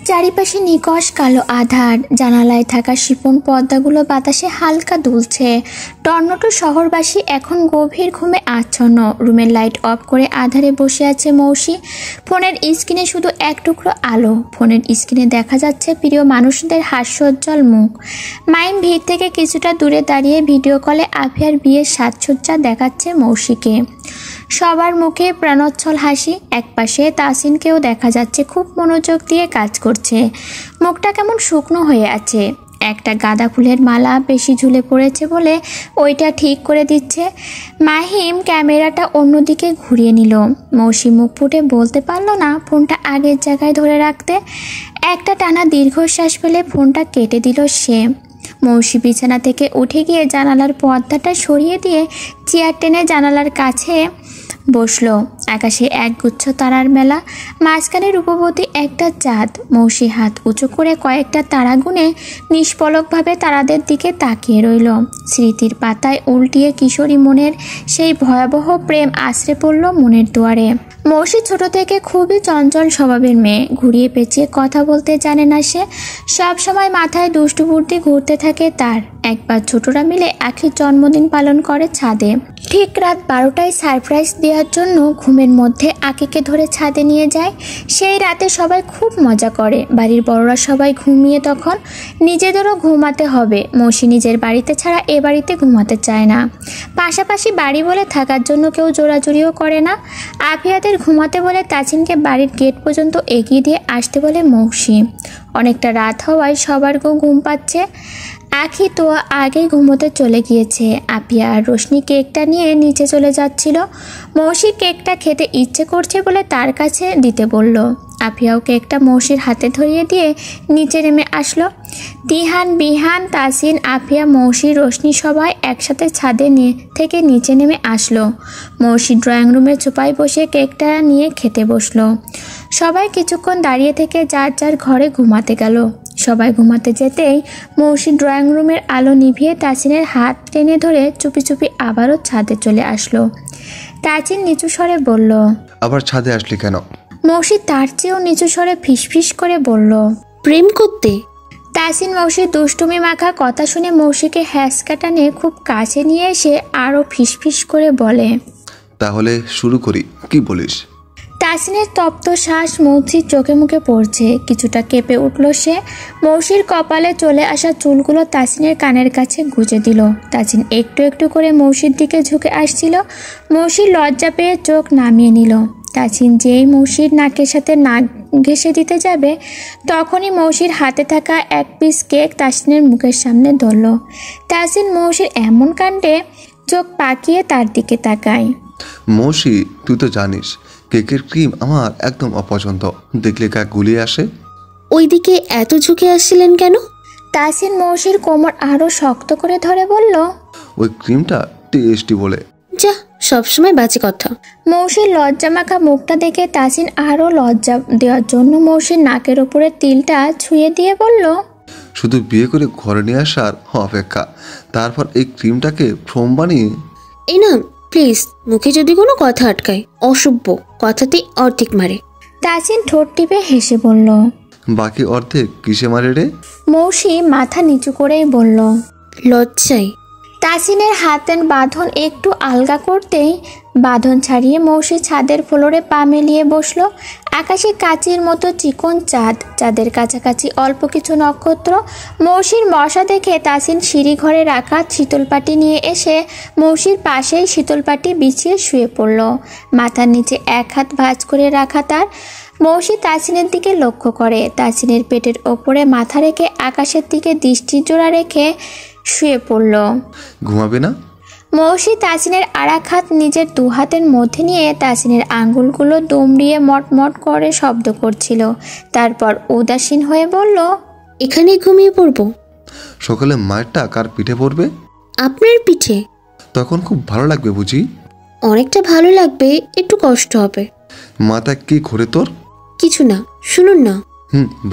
চারিপাশে নিকষ কালো আধার, জানালায় থাকা শিপন পর্দাগুলো বাতাসে হালকা দুলছে। টর্নটো শহরবাসী এখন গভীর ঘুমে আচ্ছন্ন। রুমের লাইট অফ করে আধারে বসে আছে মৌসি। ফোনের স্ক্রিনে শুধু এক টুকরো আলো। ফোনের স্ক্রিনে দেখা যাচ্ছে প্রিয় মানুষদের হাস্যোজ্জ্বল মুখ। মাইম ভিড় থেকে কিছুটা দূরে দাঁড়িয়ে ভিডিও কলে আফিয়ার বিয়ের সাজসজ্জা দেখাচ্ছে মৌসিকে। সবার মুখে প্রাণোচ্ছল হাসি। একপাশে তাসিনকেও দেখা যাচ্ছে খুব মনোযোগ দিয়ে কাজ করছে। মুখটা কেমন শুকনো হয়ে আছে। একটা গাঁদা ফুলের মালা বেশি ঝুলে পড়েছে বলে ওইটা ঠিক করে দিচ্ছে। মাহিম ক্যামেরাটা অন্যদিকে ঘুরিয়ে নিল। মৌসি মুখ ফুটে বলতে পারল না ফোনটা আগের জায়গায় ধরে রাখতে। একটা টানা দীর্ঘশ্বাস ফেলে ফোনটা কেটে দিল সে। মৌসি বিছানা থেকে উঠে গিয়ে জানালার পর্দাটা সরিয়ে দিয়ে চেয়ার টেনে জানালার কাছে বসলো। আকাশে একগুচ্ছ তারার মেলা, মাঝখানে রূপবতী একটা চাঁদ। মৌসি হাত উঁচু করে কয়েকটা তারা গুনে নিষ্পলকভাবে তারাদের দিকে তাকিয়ে রইল। স্মৃতির পাতায় উল্টিয়ে কিশোরী মনের সেই ভয়াবহ প্রেম আশ্রে পড়ল মনের দুয়ারে। মৌসি ছোট থেকে খুবই চঞ্চল স্বভাবের মেয়ে। ঘুরিয়ে পেঁচিয়ে কথা বলতে জানে না সে। সব সময় মাথায় দুষ্টু বুদ্ধি ঘুরতে থাকে তার। একবার ছোটরা মিলে আখির জন্মদিন পালন করে ছাদে। ঠিক রাত 12টায় সারপ্রাইজ দেওয়ার জন্য ঘুমের মধ্যে আকিকে ধরে ছাদে নিয়ে যায়। সেই রাতে সবাই খুব মজা করে। বাড়ির বড়রা সবাই ঘুমিয়ে তখন। নিজেদেরও ঘুমাতে হবে। মৌসি নিজের বাড়িতে ছাড়া এ বাড়িতে ঘুমাতে চায় না। পাশাপাশি বাড়ি বলে থাকার জন্য কেউ জোরাজুরিও করে না। আফিয়াদের ঘুমাতে বলে তাজিনকে বাড়ির গেট পর্যন্ত এগিয়ে দিয়ে আসতে বলে মৌসি। অনেকটা রাত হওয়ায় সবার ঘুম পাচ্ছে। আখি তো আগেই ঘুমোতে চলে গিয়েছে। আপিয়া আর রোশনি কেকটা নিয়ে নিচে চলে যাচ্ছিল। মৌসি কেকটা খেতে ইচ্ছে করছে বলে তার কাছে দিতে বলল। আপিয়াও কেকটা মৌসির হাতে ধরিয়ে দিয়ে নিচে নেমে আসলো। তিহান, বিহান, তাসিন, আপিয়া, মৌসি, রোশনি সবাই একসাথে ছাদে থেকে নিচে নেমে আসলো। মৌসি ড্রয়িং রুমে চোপায় বসে কেকটা নিয়ে খেতে বসলো। সবাই কিছুক্ষণ দাঁড়িয়ে থেকে যার যার ঘরে ঘুমাতে গেল। সবাই ঘুমাতে যেতেই মৌসি ড্রয়িং রুমের আলো নিভিয়ে তাসিনের হাত টেনে ধরে চুপি চুপি আবারও ছাদে চলে আসলো। তাসিন নিচু স্বরে বলল, আবার ছাদে আসলি কেন? মৌসি তার চেয়েও নিচু স্বরে ফিসফিস করে বলল, প্রেম করতে। তাসিন মৌসির দুষ্টুমি মাখা কথা শুনে মৌসিকে হ্যাঁচকা নিয়ে খুব কাছে নিয়ে এসে আরও ফিসফিস করে বলে, তাহলে শুরু করি, কি বলিস? তাসিনের তপ্ত শ্বাস মৌসির চোখে মুখে পড়ছে। কিছুটা কেঁপে উঠল সে। মৌসির কপালে চলে আসা চুলগুলো তাসিনের কানের কাছে গুজে দিল। তাসিন একটু একটু করে মৌসির দিকে ঝুঁকে আসছিল। মৌসির লজ্জা পেয়ে চোখ নামিয়ে নিল। তাসিন যেই মৌসির নাকের সাথে নাক ঘেঁষে দিতে যাবে তখনই মৌসির হাতে থাকা এক পিস কেক তাসিনের মুখের সামনে ধরল। তাসিন মৌসির এমন কাণ্ডে চোখ পাকিয়ে তার দিকে তাকায়। মৌসি, তুই তো জানিস কেকের ক্রিম আমার একদম অপছন্দ। দেখলে গা গুলিয়ে আসে। ওইদিকে এত ঝুঁকে আসছিলেন কেন? তাসিন মৌসির কোমর আরো শক্ত করে ধরে বলল, ওই ক্রিমটা টেস্টি বলে। যা, সবসময় বাজে কথা। মৌসির লজ্জা মাখা মুখটা দেখে তাসিন আরো লজ্জা দেওয়ার জন্য মৌসির নাকের ওপরে তিলটা ছুঁয়ে দিয়ে বলল, শুধু বিয়ে করে ঘরে নিয়ে আসার অপেক্ষা, তারপর এই ক্রিমটাকে ফোম বানিয়ে। এই না প্লিজ, মুখে যদি কোনো কথা আটকায়, অসভ্য, কথাতেই অর্ধেক মারে। তাসিন ঠোঁট টিপে হেসে বলল, বাকি অর্ধেক কিসে মারে রে? মৌসি মাথা নিচু করেই বলল, লজ্জায়। তাসিনের হাতের বাঁধন একটু আলগা করতেই বাঁধন ছাড়িয়ে মৌসি ছাদের ফ্লোরে পা মেলিয়ে বসলো। আকাশে কাচির মতো চিকন চাঁদ, চাঁদের কাছাকাছি অল্প কিছু নক্ষত্র। মৌসির মশা দেখে তাসিন সিঁড়ি ঘরে রাখা শীতলপাটি নিয়ে এসে মৌসির পাশেই শীতলপাটি বিছিয়ে শুয়ে পড়ল। মাথার নিচে এক হাত ভাঁজ করে রাখা তার। মৌসি তাসিনের দিকে লক্ষ্য করে। তাসিনের পেটের ওপরে মাথা রেখে আকাশের দিকে দৃষ্টির জোড়া রেখে শুয়ে পড়ল। ঘুমাবে না? মৌসি তাসিনের আরেক হাত নিজের দু হাতের মধ্যে নিয়ে তাসিনের আঙ্গুলগুলো দুমড়িয়ে মটমট করে শব্দ করছিল। তারপর উদাসীন হয়ে বলল, এখানে ঘুমিয়ে পড়বো? সকালে মায়েরটা কার পিঠে পড়বে? আপনার পিঠে। তখন খুব ভালো লাগবে বুঝি? অনেকটা ভালো লাগবে, একটু কষ্ট হবে। মাথা কি ঘোরে তোর? কিছু না, শুনুন না।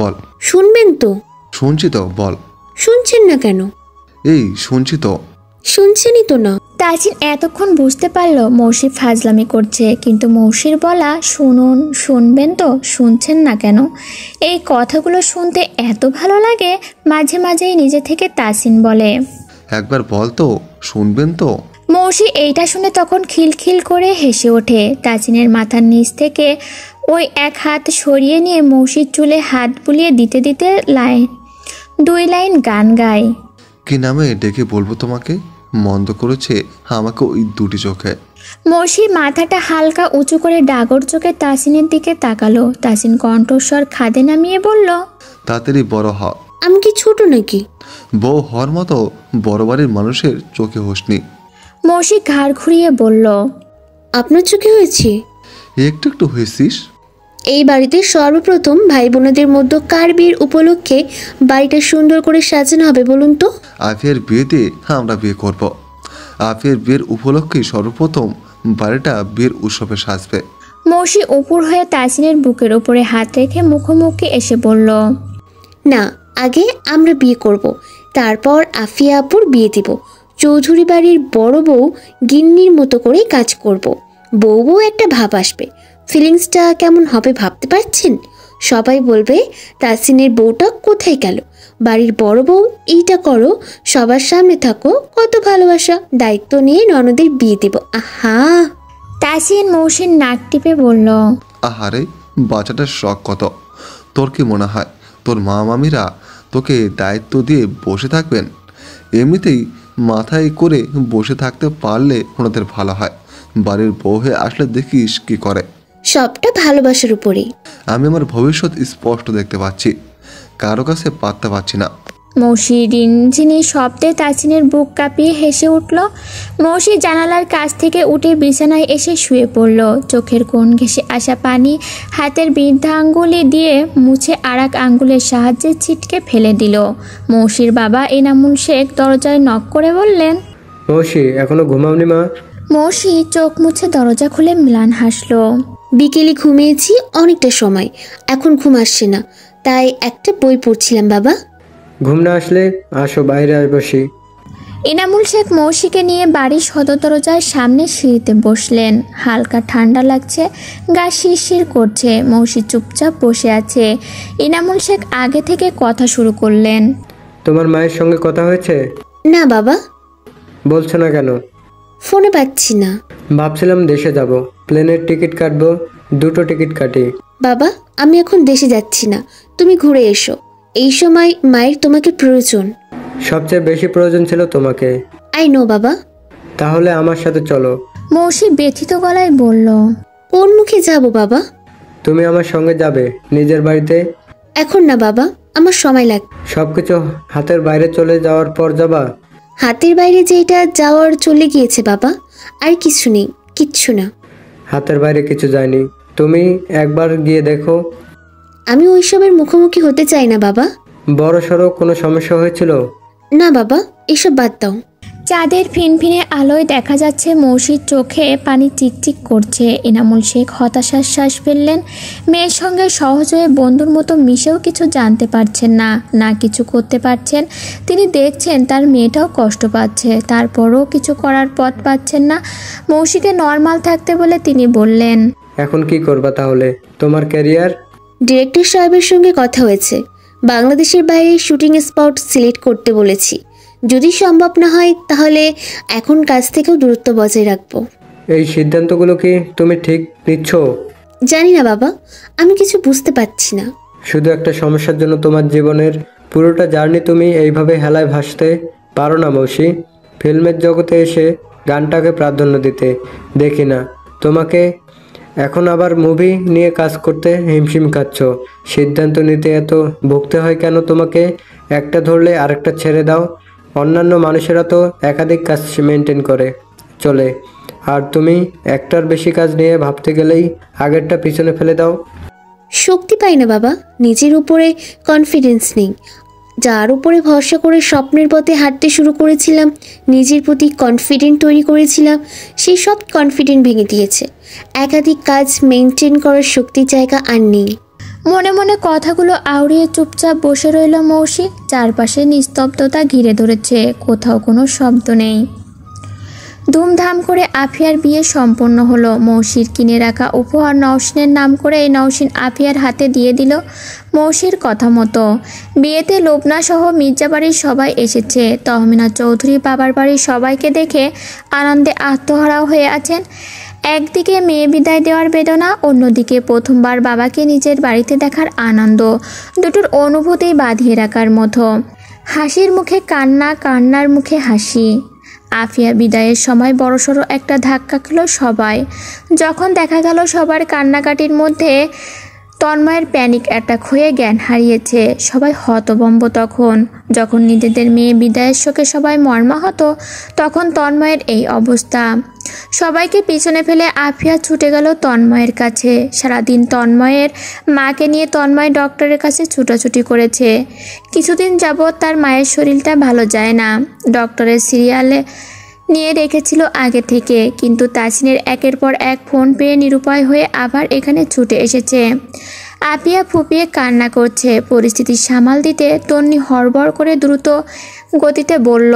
বল। শুনবেন তো? শুনছি তো, বল। শুনছেন না কেন? এই শুনছি তো। শুনছেনই তো না। তাসিন এতক্ষণ বুঝতে পারল মৌসি ফাজলামি করছে, কিন্তু মৌসির বলা শুনবেন তো, শুনছেন না কেন? এই কথাগুলো শুনতে এত ভালো লাগে। মাঝে মাঝেই নিজে থেকে তাসিন বলে, একবার বল তো, শুনবেন তো। মৌসি এইটা শুনে তখন খিলখিল করে হেসে ওঠে। তাসিনের মাথার নিচ থেকে ওই এক হাত সরিয়ে নিয়ে মৌসির চুলে হাত বুলিয়ে দিতে দিতে দুই লাইন গান গায়। কি নামে ডেকে বলবো তোমাকে? মন্দ করেছে আমাকে ওই দুটি চোখে। মৌসি মাথাটা হালকা উঁচু করে ডাগর চোখে তাসিনের দিকে তাকালো। তাসিন কণ্ঠস্বর খাদে নামিয়ে বলল, তাড়াতাড়ি বড় হ। আমি কি ছোট নাকি? বউ হওয়ার মতো বড় বাড়ির মানুষের চোখে হোসনি। মৌসি ঘাড় ঘুরিয়ে বলল, আপনার চোখে হয়েছি? একটু একটু হয়েছিস। এই বাড়িতে সর্বপ্রথম ভাই বোনদের মধ্যে কার বিয়ের উপলক্ষে বাড়িটা সুন্দর করে সাজানো হবে বলুন তো? আফিয়ার বিয়েতে আমরা বিয়ে করব। আফিয়ার বিয়ের উপলক্ষে সর্বপ্রথম বাড়িটা বিয়ের উৎসবে সাজবে। মৌসি উপর হয়ে তাসিনের বুকের উপরে হাত রেখে মুখোমুখি এসে বলল, না, আগে আমরা বিয়ে করব, তারপর আফিয়া আপুর বিয়ে দিব। চৌধুরী বাড়ির বড় বউ গিন্নির মতো করেই কাজ করব। বউ বউ একটা ভাব আসবে। ফিলিংসটা কেমন হবে ভাবতে পারছেন? সবাই বলবে তাসিনের বউটা কোথায় গেল? বাড়ির বড় বউ এইটা করো, সবার সামনে থাকো, কত ভালোবাসা, দায়িত্ব নিয়ে ননদের বিয়ে দেব। আহা! তাসিন মৌসির নাক টিপে বলল, আহারে, বাচ্চাটার শখ কত! তোর কি মনে হয় তোর মা মামিরা তোকে দায়িত্ব দিয়ে বসে থাকবেন? এমনিতেই মাথায় করে বসে থাকতে পারলে ওনাদের ভালো হয়। বাড়ির বউ হয়ে আসলে দেখিস কি করে। সবটা ভালোবাসার উপরেই। আমি আমার ভবিষ্যৎ স্পষ্ট দেখতে পাচ্ছি, কারো কাছে পাত্তা পাচ্ছি না। মৌসি রিনঝিনি শব্দে তাসিনের বুক কাঁপিয়ে হেসে উঠল। মৌসি জানালার কাছ থেকে উঠে বিছানায় এসে শুয়ে পড়ল। চোখের কোণ ঘেঁষে আসা পানি হাতের বৃদ্ধা আঙ্গুলি দিয়ে মুছে আরেক আঙ্গুলের সাহায্যে ছিটকে ফেলে দিল। মৌসির বাবা এনামুল শেখ দরজায় নক করে বললেন, মৌসি এখনো ঘুমাওনি মা? মৌসি চোখ মুছে দরজা খুলে ম্লান হাসলো। বিকেলে ঘুমিয়েছি অনেকটা সময়, এখন ঘুম আসছে না, তাই একটা বই পড়ছিলাম বাবা। ঘুম না আসলে আসো, বাইরে বসি। এনামুল শেখ মৌসিকে নিয়ে বাড়ির সদর দরজার সামনে সিঁড়িতে বসলেন। হালকা ঠান্ডা লাগছে, গা শিরশির করছে। মৌসি চুপচাপ বসে আছে। এনামুল শেখ আগে থেকে কথা শুরু করলেন, তোমার মায়ের সঙ্গে কথা হয়েছে? না বাবা। বলছো না কেন? ফোনে পাচ্ছি না। ভাবছিলাম দেশে যাব, প্লেনের টিকিট কাটবো, দুটো টিকিট কাটি। বাবা, আমি এখন দেশে যাচ্ছি না, তুমি ঘুরে এসো। এই সময় মায়ের তোমাকে প্রয়োজন। সবচেয়ে বেশি প্রয়োজন ছিল তোমাকে। আই নো বাবা। তাহলে আমার সাথে চলো। মৌসি ব্যথিত গলায় বলল, কোন মুখে যাব বাবা? তুমি আমার সঙ্গে যাবে নিজের বাড়িতে? এখন না বাবা, আমার সময় লাগবে। সবকিছু হাতের বাইরে চলে যাওয়ার পর যাবা? হাতের বাইরে যেটা যাওয়ার চলে গিয়েছে বাবা, আর কিছু নেই, কিচ্ছু না। হাতের বাইরে কিছু যায়নি, তুমি একবার গিয়ে দেখো। আমি ওইসবের মুখোমুখি হতে চাই না বাবা। বড় সড়ো কোনো সমস্যা হয়েছিল? না বাবা, এসব বাদ দাও। চাঁদের ফিনফিনে আলোয় দেখা যাচ্ছে মৌসির চোখে পানি চিকচিক করছে। এনামুল শেখ হতাশার শ্বাস ফেললেন। মেয়ের সঙ্গে সহজ হয়ে বন্ধুর মতো মিশেও কিছু জানতে পারছেন না, না কিছু করতে পারছেন। তিনি দেখছেন তার মেয়েটাও কষ্ট পাচ্ছে, তারপরও কিছু করার পথ পাচ্ছেন না। মৌসিকে নর্মাল থাকতে বলে তিনি বললেন, এখন কি করবা তাহলে? তোমার ক্যারিয়ার? ডিরেক্টর সাহেবের সঙ্গে কথা হয়েছে, বাংলাদেশের বাইরে শুটিং স্পট সিলেক্ট করতে বলেছি। যদি সম্ভব না হয় তাহলে এখন কাজ থেকেও দূরত্ব বজায় রাখবো। এই সিদ্ধান্তগুলো কি তুমি ঠিক নিচ্ছ? জানি না বাবা, আমি কিছু বুঝতে পারছি না। শুধু একটা সমস্যার জন্য তোমার জীবনের পুরোটা জার্নি তুমি এইভাবে হেলায় ভাসতে পারো না মৌসি। ফিল্মের জগতে এসে গানটাকে প্রাধান্য দিতে দেখি না তোমাকে, এখন আবার মুভি নিয়ে কাজ করতে হিমশিম খাচ্ছ। সিদ্ধান্ত নিতে এত ভুগতে হয় কেন তোমাকে? একটা ধরলে আরেকটা ছেড়ে দাও। অন্যান্য মানুষেরা তো একাধিক কাজ মেনটেন করে চলে, আর তুমি একটার বেশি কাজ নিয়ে ভাবতে গেলেই আগেরটা পিছনে ফেলে দাও। শক্তি পাই না বাবা, নিজের উপরে কনফিডেন্স নেই। যার উপরে ভরসা করে স্বপ্নের পথে হাঁটতে শুরু করেছিলাম, নিজের প্রতি কনফিডেন্ট তৈরি করেছিলাম, সেই সব কনফিডেন্ট ভেঙে দিয়েছে। একাধিক কাজ মেনটেন করার শক্তির জায়গা আর নেই। মনে মনে কথাগুলো আওড়িয়ে চুপচাপ বসে রইল মৌসি। চারপাশে নিস্তব্ধতা ঘিরে ধরেছে, কোথাও কোনো শব্দ নেই। ধুমধাম করে আফিয়ার বিয়ে সম্পন্ন হলো। মৌসির কিনে রাখা উপহার নওশিনের নাম করে নওশিন আফিয়ার হাতে দিয়ে দিল মৌসির কথা মতো। বিয়েতে লোবনা সহ মির্জা বাড়ির সবাই এসেছে। তহমিনা চৌধুরী বাবার বাড়ির সবাইকে দেখে আনন্দে আত্মহারাও হয়ে আছেন। একদিকে মেয়ে বিদায় দেওয়ার বেদনা, অন্যদিকে প্রথমবার বাবাকে নিজের বাড়িতে দেখার আনন্দ, দুটোর অনুভূতি বাঁধিয়ে রাখার মতো। হাসির মুখে কান্না, কান্নার মুখে হাসি। আফিয়া বিদায়ের সময় বড়সড় একটা ধাক্কা খেল সবাই। যখন দেখা গেল সবার কান্নাকাটির মধ্যে তন্ময়ের প্যানিক অ্যাটাক হয়ে জ্ঞান হারিয়েছে, সবাই হতভম্ব। যখন নিজেদের মেয়ে বিদায়ের শোকে সবাই মর্মাহত, তখন তন্ময়ের এই অবস্থা। সবাইকে পিছনে ফেলে আফিয়া ছুটে গেল তন্ময়ের কাছে। সারাদিন তন্ময়ের মাকে নিয়ে তন্ময় ডক্টরের কাছে ছুটাছুটি করেছে। কিছুদিন যাবৎ তার মায়ের শরীরটা ভালো যায় না। ডক্টরের সিরিয়ালে নিয়ে রেখেছিল আগে থেকে, কিন্তু তাসিনের একের পর এক ফোন পেয়ে নিরুপায় হয়ে আবার এখানে ছুটে এসেছে। আফিয়া ফুপিয়ে কান্না করছে। পরিস্থিতি সামাল দিতে তন্নি হড়বড় করে দ্রুত গতিতে বলল,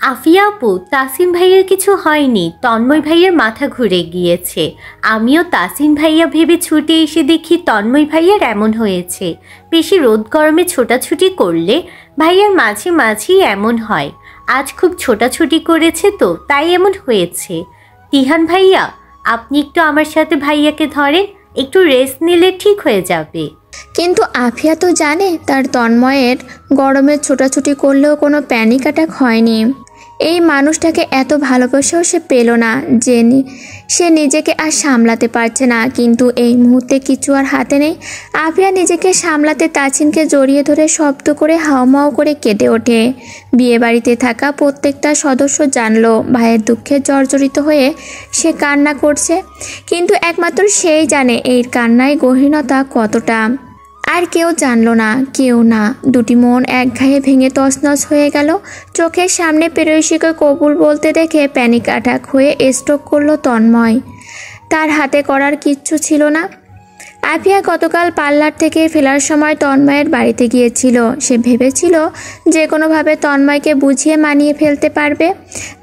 আফিয়া আপু, তাসিন ভাইয়ের কিছু হয়নি, তন্ময় ভাইয়ের মাথা ঘুরে গিয়েছে। আমিও তাসিন ভাইয়া ভেবে ছুটে এসে দেখি তন্ময় ভাইয়ার এমন হয়েছে। বেশি রোদ গরমে ছোটাছুটি করলে ভাইয়ার মাঝে মাঝেই এমন হয়। আজ খুব ছোটাছুটি করেছে তো তাই এমন হয়েছে। তিহান ভাইয়া, আপনি একটু আমার সাথে ভাইয়াকে ধরেন, একটু রেস্ট নিলে ঠিক হয়ে যাবে। কিন্তু আফিয়া তো জানে তার তন্ময়ের গরমে ছোটাছুটি করলেও কোনো প্যানিক অ্যাটাক হয়নি। এই মানুষটাকে এত ভালোবাসাও সে পেল না, যে সে নিজেকে আর সামলাতে পারছে না। কিন্তু এই মুহূর্তে কিছু আর হাতে নেই। আফিয়া নিজেকে সামলাতে তাসিনকে জড়িয়ে ধরে শব্দ করে হাউমাউ করে কেঁদে ওঠে। বিয়ে বাড়িতে থাকা প্রত্যেকটা সদস্য জানলো ভাইয়ের দুঃখে জর্জরিত হয়ে সে কান্না করছে, কিন্তু একমাত্র সেই জানে এই কান্নায় গহীনতা কতটা। আর কেউ জানলো না, কেউ না। দুটি মন একঘায়ে ভেঙে তছনছ হয়ে গেল। চোখের সামনে প্রেয়সীকে কবুল বলতে দেখে প্যানিক অ্যাটাক হয়ে স্ট্রোক করলো তন্ময়। তার হাতে করার কিচ্ছু ছিল না। আফিয়া গতকাল পার্লার থেকে ফেরার সময় তন্ময়ের বাড়িতে গিয়েছিল। সে ভেবেছিল যে কোনোভাবে তন্ময়কে বুঝিয়ে মানিয়ে ফেলতে পারবে।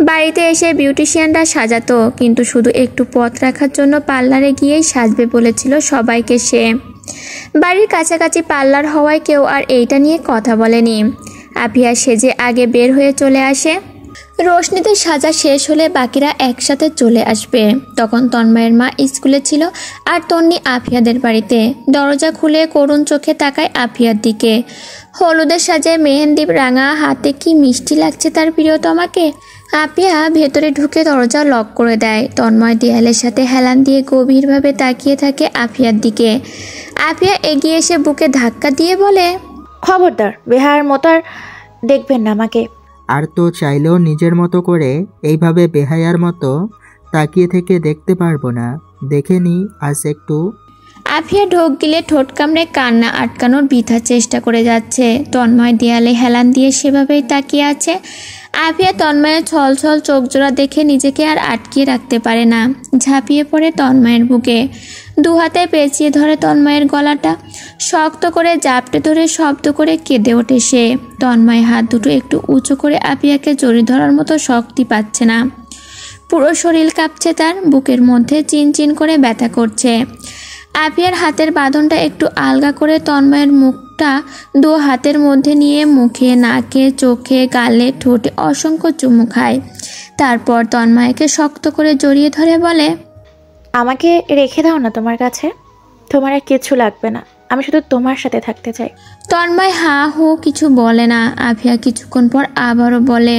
বাড়িতে এসে বিউটিশিয়ানরা সাজাতো, কিন্তু শুধু একটু পথ রাখার জন্য পার্লারে গিয়েই সাজবে বলেছিল সবাইকে সে। বাড়ির কাছাকাছি পার্লার হওয়ায় কেউ আর এইটা নিয়ে কথা বলেনি। আফিয়া সেজে আগে বের হয়ে চলে আসে। রোশনিতে সাজা শেষ হলে বাকিরা একসাথে চলে আসবে। তখন তন্ময়ের মা স্কুলে ছিল আর তন্নি আফিয়াদের বাড়িতে। দরজা খুলে করুণ চোখে তাকায় আফিয়ার দিকে। হলুদের সাজে মেহেন্দি রাঙা হাতে কি মিষ্টি লাগছে তার প্রিয়তমাকে। আফিয়া ভেতরে ঢুকে দরজা লক করে দেয়। তন্ময় দেয়ালের সাথে হেলান দিয়ে গভীরভাবে তাকিয়ে থাকে আফিয়ার দিকে। আফিয়া এগিয়ে এসে বুকে ধাক্কা দিয়ে বলে, খবরদার, বেহায়ার মতো আর দেখবেন না আমাকে। আর তো চাইলেও নিজের মতো করে এইভাবে বেহায়ার মতো তাকিয়ে থেকে দেখতে পারবো না। দেখে নি আজ একটু। আফিয়া ঢোক গিলে ঠোঁট কামড়ে কান্না আটকানোর বৃথা চেষ্টা করে যাচ্ছে। তন্ময় দেয়ালে হেলান দিয়ে সেভাবেই তাকিয়ে আছে। আফিয়া তন্ময়ের ছলছল চোখজোড়া দেখে নিজেকে আর আটকিয়ে রাখতে পারে না। ঝাঁপিয়ে পড়ে তন্ময়ের বুকে, দু হাতে পেঁচিয়ে ধরে তন্ময়ের গলাটা। শক্ত করে জাপটে ধরে শব্দ করে কেঁদে ওঠে সে। তন্ময় হাত দুটো একটু উঁচু করে আফিয়াকে জড়িয়ে ধরার মতো শক্তি পাচ্ছে না। পুরো শরীর কাঁপছে তার, বুকের মধ্যে চিনচিন করে ব্যথা করছে। আফিয়ার হাতের বাঁধনটা একটু আলগা করে তন্ময়ের মুখটা দু হাতের মধ্যে নিয়ে মুখে, নাকে, চোখে, গালে, ঠোঁটে অসংখ্য চুমু খায়। তারপর তন্ময়কে শক্ত করে জড়িয়ে ধরে বলে, আমাকে রেখে দাও না তোমার কাছে। তোমার আর কিছু লাগবে না, আমি শুধু তোমার সাথে থাকতে চাই। তন্ময় হা হু কিছু বলে না। আফিয়া কিছুক্ষণ পর আবারও বলে,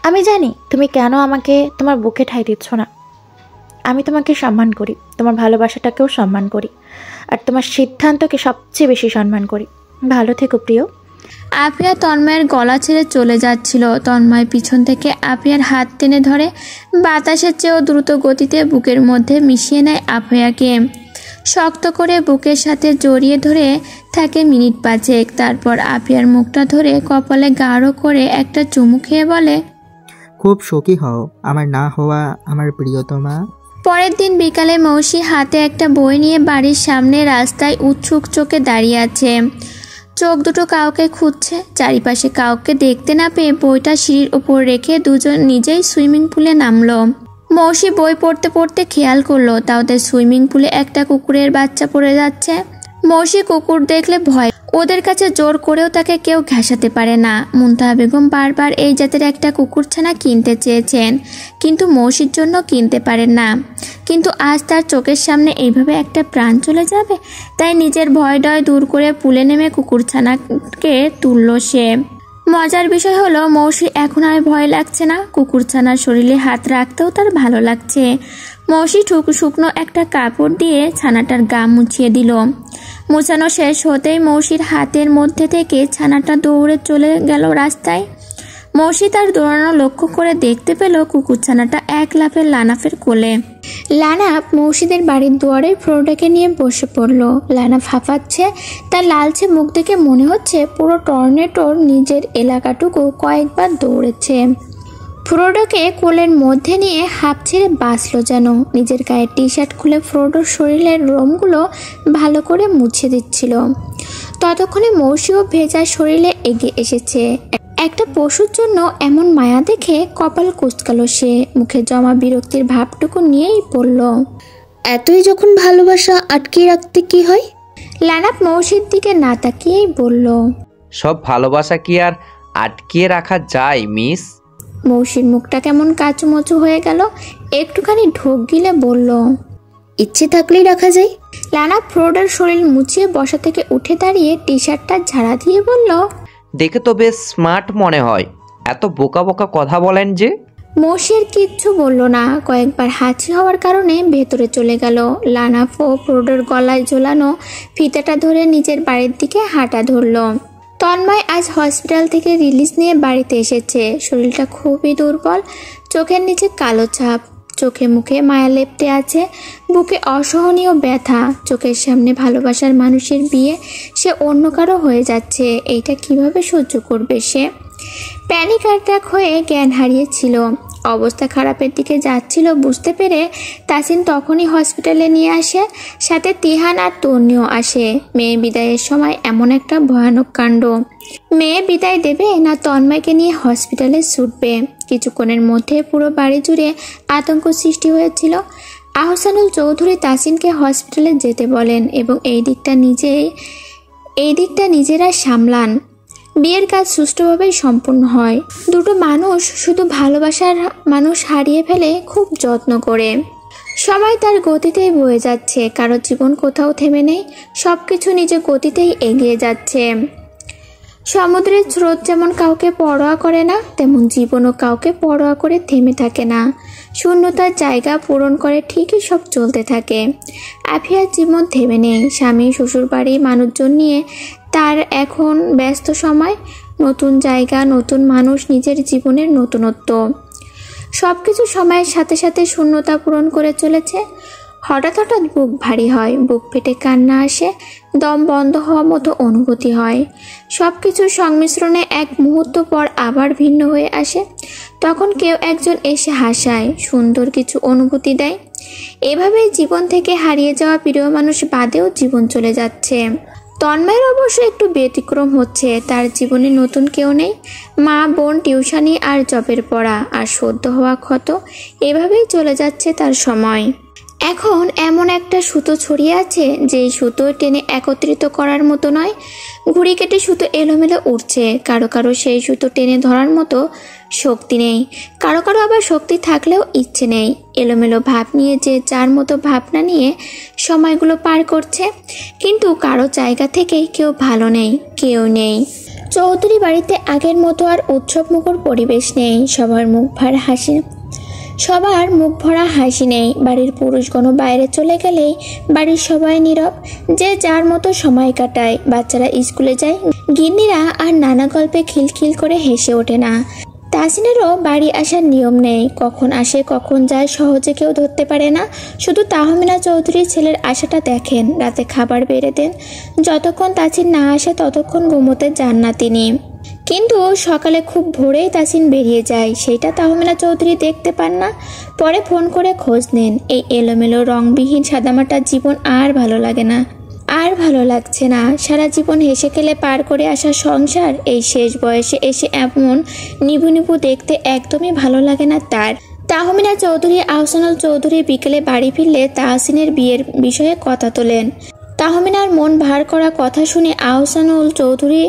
আমি জানি তুমি কেন আমাকে তোমার বুকে ঠাঁই দিচ্ছ না। আমি তোমাকে সম্মান করি, তোমার ভালোবাসাটাকেও সম্মান করি, আর তোমার সিদ্ধান্তকে সবচেয়ে বেশি সম্মান করি। ভালো থেকো প্রিয়। আফিয়া তন্ময়ের গলা ছেড়ে চলে যাচ্ছিল। তন্ময় পিছন থেকে আফিয়ার হাত টেনে ধরে বাতাসের চেয়েও দ্রুত গতিতে বুকের মধ্যে মিশিয়ে নেয় আফিয়াকে। শক্ত করে বুকের সাথে জড়িয়ে ধরে থাকে মিনিট পাঁচেক। তারপর আফিয়ার মুখটা ধরে কপালে গাঢ় করে একটা চুমু খেয়ে বলে, খুব সুখী হও আমার না হওয়া আমার প্রিয়তমা। পরের দিন বিকালে মৌসি হাতে একটা বই নিয়ে বাড়ির সামনে রাস্তায় উৎসুক চোখে দাঁড়িয়ে আছে। চোখ দুটো কাউকে খুঁজছে। চারিপাশে কাউকে দেখতে না পেয়ে বইটা সিঁড়ির উপর রেখে দুজন নিজেই সুইমিং পুলে নামলো। মৌসি বই পড়তে পড়তে খেয়াল করলো তাদের সুইমিং পুলে একটা কুকুরের বাচ্চা পড়ে যাচ্ছে। মৌসি কুকুর দেখলে ভয়, ওদের কাছে জোর করেও তাকে কেউ ঘেঁষাতে পারে না। মুনতাহা বেগম বারবার এই জাতের একটা কুকুরছানা কিনতে চেয়েছেন, কিন্তু মৌসির জন্য কিনতে পারেন না। কিন্তু আজ তার চোখের সামনে এইভাবে একটা প্রাণ চলে যাবে, তাই নিজের ভয় ডয় দূর করে পুলে নেমে কুকুরছানাকে তুলল সে। মজার বিষয় হলো মৌসির এখন আর ভয় লাগছে না। কুকুরছানার শরীরে হাত রাখতেও তার ভালো লাগছে। মৌসি শুকনো একটা কাপড় দিয়ে ছানাটার গা মুছিয়ে দিল। মুছানো শেষ হতেই মৌসির হাতের মধ্যে থেকে ছানাটা দৌড়ে চলে গেল রাস্তায়। মৌসি তার দৌড়ানো লক্ষ্য করে দেখতে পেল কুকুরছানাটা এক লাফে লানাফের কোলে। লানাফ মৌসিদের বাড়ির দুয়ারে ফ্রোডোকে নিয়ে বসে পড়ল। লানাফ হাঁপাচ্ছে, তার লালচে মুখ দেখে মনে হচ্ছে পুরো টর্নেডোর নিজের এলাকাটুকু কয়েকবার দৌড়েছে। ফ্রোডোকে কোলের মধ্যে নিয়ে হাঁপ ছেড়ে বাঁচল যেন। নিজের গায়ের টি শার্ট খুলে ফ্রোডোর শরীরের রোমগুলো ভালো করে মুছে দিচ্ছিল। ততক্ষণে মৌসিও ভেজা শরীরে এগিয়ে এসেছে। একটা পশুর জন্য এমন মায়া দেখে কপাল কুঁচকালো সে। মুখে জমা বিরক্তির ভাবটুকু নিয়েই বলল, এতই যখন ভালোবাসা আটকে রাখতে কি হয়? লানাফ মৌসির দিকে না তাকিয়েই বলল, সব ভালোবাসা কি আর আটকিয়ে রাখা যায় মিস? মৌসির মুখটা কেমন কাচুমচু হয়ে গেল। একটুখানি ঢোক গিলে বলল, ইচ্ছে থাকলেই রাখা যায়। লানাফ ফ্রোডোর শরীর মুছিয়ে বসা থেকে উঠে দাঁড়িয়ে টি শার্টটা ঝাড়া দিয়ে বলল, দেখে তো বেশ স্মার্ট মনে হয়, এত বোকা বোকা কথা বলেন যে। মৌসির কিচ্ছু বলল না। কয়েকবার হাঁচি হওয়ার কারণে ভেতরে চলে গেল। লানাফও ফ্রোডোর গলায় ঝোলানো ফিতাটা ধরে নিজের বাড়ির দিকে হাঁটা ধরল। তন্ময় আজ হসপিটাল থেকে রিলিজ নিয়ে বাড়িতে এসেছে। শরীরটা খুবই দুর্বল, চোখের নিচে কালো ছাপ, চোখে মুখে মায়া লেপ্টে আছে, বুকে অসহনীয় ব্যথা। চোখের সামনে ভালোবাসার মানুষের বিয়ে সে অন্য কারো হয়ে যাচ্ছে, এইটা কিভাবে সহ্য করবে সে? প্যানিক অ্যাটাক হয়ে জ্ঞান হারিয়েছিল, অবস্থা খারাপের দিকে যাচ্ছিল বুঝতে পেরে তাসিন তখনই হসপিটালে নিয়ে আসে। সাথে তিহান আর তন্নিও আসে। মেয়ে বিদায়ের সময় এমন একটা ভয়ানক কাণ্ড। মেয়ে বিদায় দেবে না তন্ময়কে নিয়ে হসপিটালে ছুটবে। কিছুক্ষণের মধ্যে পুরো বাড়ি জুড়ে আতঙ্ক সৃষ্টি হয়েছিল। আহসানুল চৌধুরী তাসিনকে হসপিটালে যেতে বলেন এবং এই দিকটা নিজেরা সামলান। বিয়ের কাজ সুষ্ঠুভাবেই সম্পূর্ণ হয়। দুটো মানুষ শুধু ভালোবাসার মানুষ হারিয়ে ফেলে খুব যত্ন করে। সময় তার গতিতেই বয়ে যাচ্ছে, কারো জীবন কোথাও থেমে নেই, সব কিছু নিজ গতিতেই এগিয়ে যাচ্ছে। সমুদ্রের স্রোত যেমন কাউকে পরোয়া করে না, তেমন জীবনও কাউকে পরোয়া করে থেমে থাকে না। শূন্যতার জায়গা পূরণ করে ঠিকই সব চলতে থাকে। আফিয়ার জীবন থেমে নেই। স্বামী শ্বশুরবাড়ি মানুষজন নিয়ে তার এখন ব্যস্ত সময়। নতুন জায়গা, নতুন মানুষ, নিজের জীবনের নতুনত্ব, সব কিছু সময়ের সাথে সাথে শূন্যতা পূরণ করে চলেছে। হঠাৎ হঠাৎ বুক ভারী হয়, বুক ফেটে কান্না আসে, দম বন্ধ হওয়ার মতো অনুভূতি হয়। সব কিছুর সংমিশ্রণে এক মুহূর্ত পর আবার ভিন্ন হয়ে আসে। তখন কেউ একজন এসে হাসায়, সুন্দর কিছু অনুভূতি দেয়। এভাবেই জীবন থেকে হারিয়ে যাওয়া প্রিয় মানুষ বাদেও জীবন চলে যাচ্ছে। তন্ময়ের অবশ্য একটু ব্যতিক্রম হচ্ছে, তার জীবনে নতুন কেউ নেই। মা, বোন, টিউশনি আর জবের পড়া আর সদ্য হওয়া ক্ষত, এভাবেই চলে যাচ্ছে তার সময়। এখন এমন একটা সুতো ছড়িয়ে আছে যে সুতো টেনে একত্রিত করার মতো নয়। ঘুড়ি কেটে সুতো এলোমেলো উঠছে। কারো কারো সেই সুতো টেনে ধরার মতো শক্তি নেই, কারো কারো আবার শক্তি থাকলেও ইচ্ছে নেই। এলোমেলো ভাব নিয়ে যে যার মতো ভাবনা নিয়ে সময়গুলো পার করছে, কিন্তু কারো জায়গা থেকেই কেউ ভালো নেই, কেউ নেই। চৌধুরী বাড়িতে আগের মতো আর উৎসবমুখর পরিবেশ নেই। সবার মুখ ভরা হাসি নেই। বাড়ির পুরুষগণ বাইরে চলে গেলেই বাড়ির সবাই নীরব, যে যার মতো সময় কাটায়। বাচ্চারা স্কুলে যায়, গিন্নিরা আর নানা গল্পে খিলখিল করে হেসে ওঠে না। তাসিনেরও বাড়ি আসার নিয়ম নেই, কখন আসে কখন যায় সহজে কেউ ধরতে পারে না। শুধু তাহমিনা চৌধুরী ছেলের আশাটা দেখেন, রাতে খাবার বেড়ে দেন। যতক্ষণ তাসিন না আসে ততক্ষণ ঘুমোতে যান না তিনি। কিন্তু সকালে খুব ভোরেই তাসিন বেরিয়ে যায়, সেইটা তাহমিনা চৌধুরী দেখতে পান না। পরে ফোন করে খোঁজ নেন। এই এলোমেলো রংবিহীন সাদামাটা জীবন আর ভালো লাগে না। আর ভালো লাগছে না। সারা জীবন হেসে খেলে পার করে আসা সংসার এই শেষ বয়সে এসে এমন নিভু নিভু দেখতে একদমই ভালো লাগে না তার। তাহমিনা চৌধুরী আহসানুল চৌধুরী বিকেলে বাড়ি ফিরলে তাহসিনের বিয়ের বিষয়ে কথা তোলেন। তাহমিনার মন ভার করা কথা শুনে আহসানুল চৌধুরী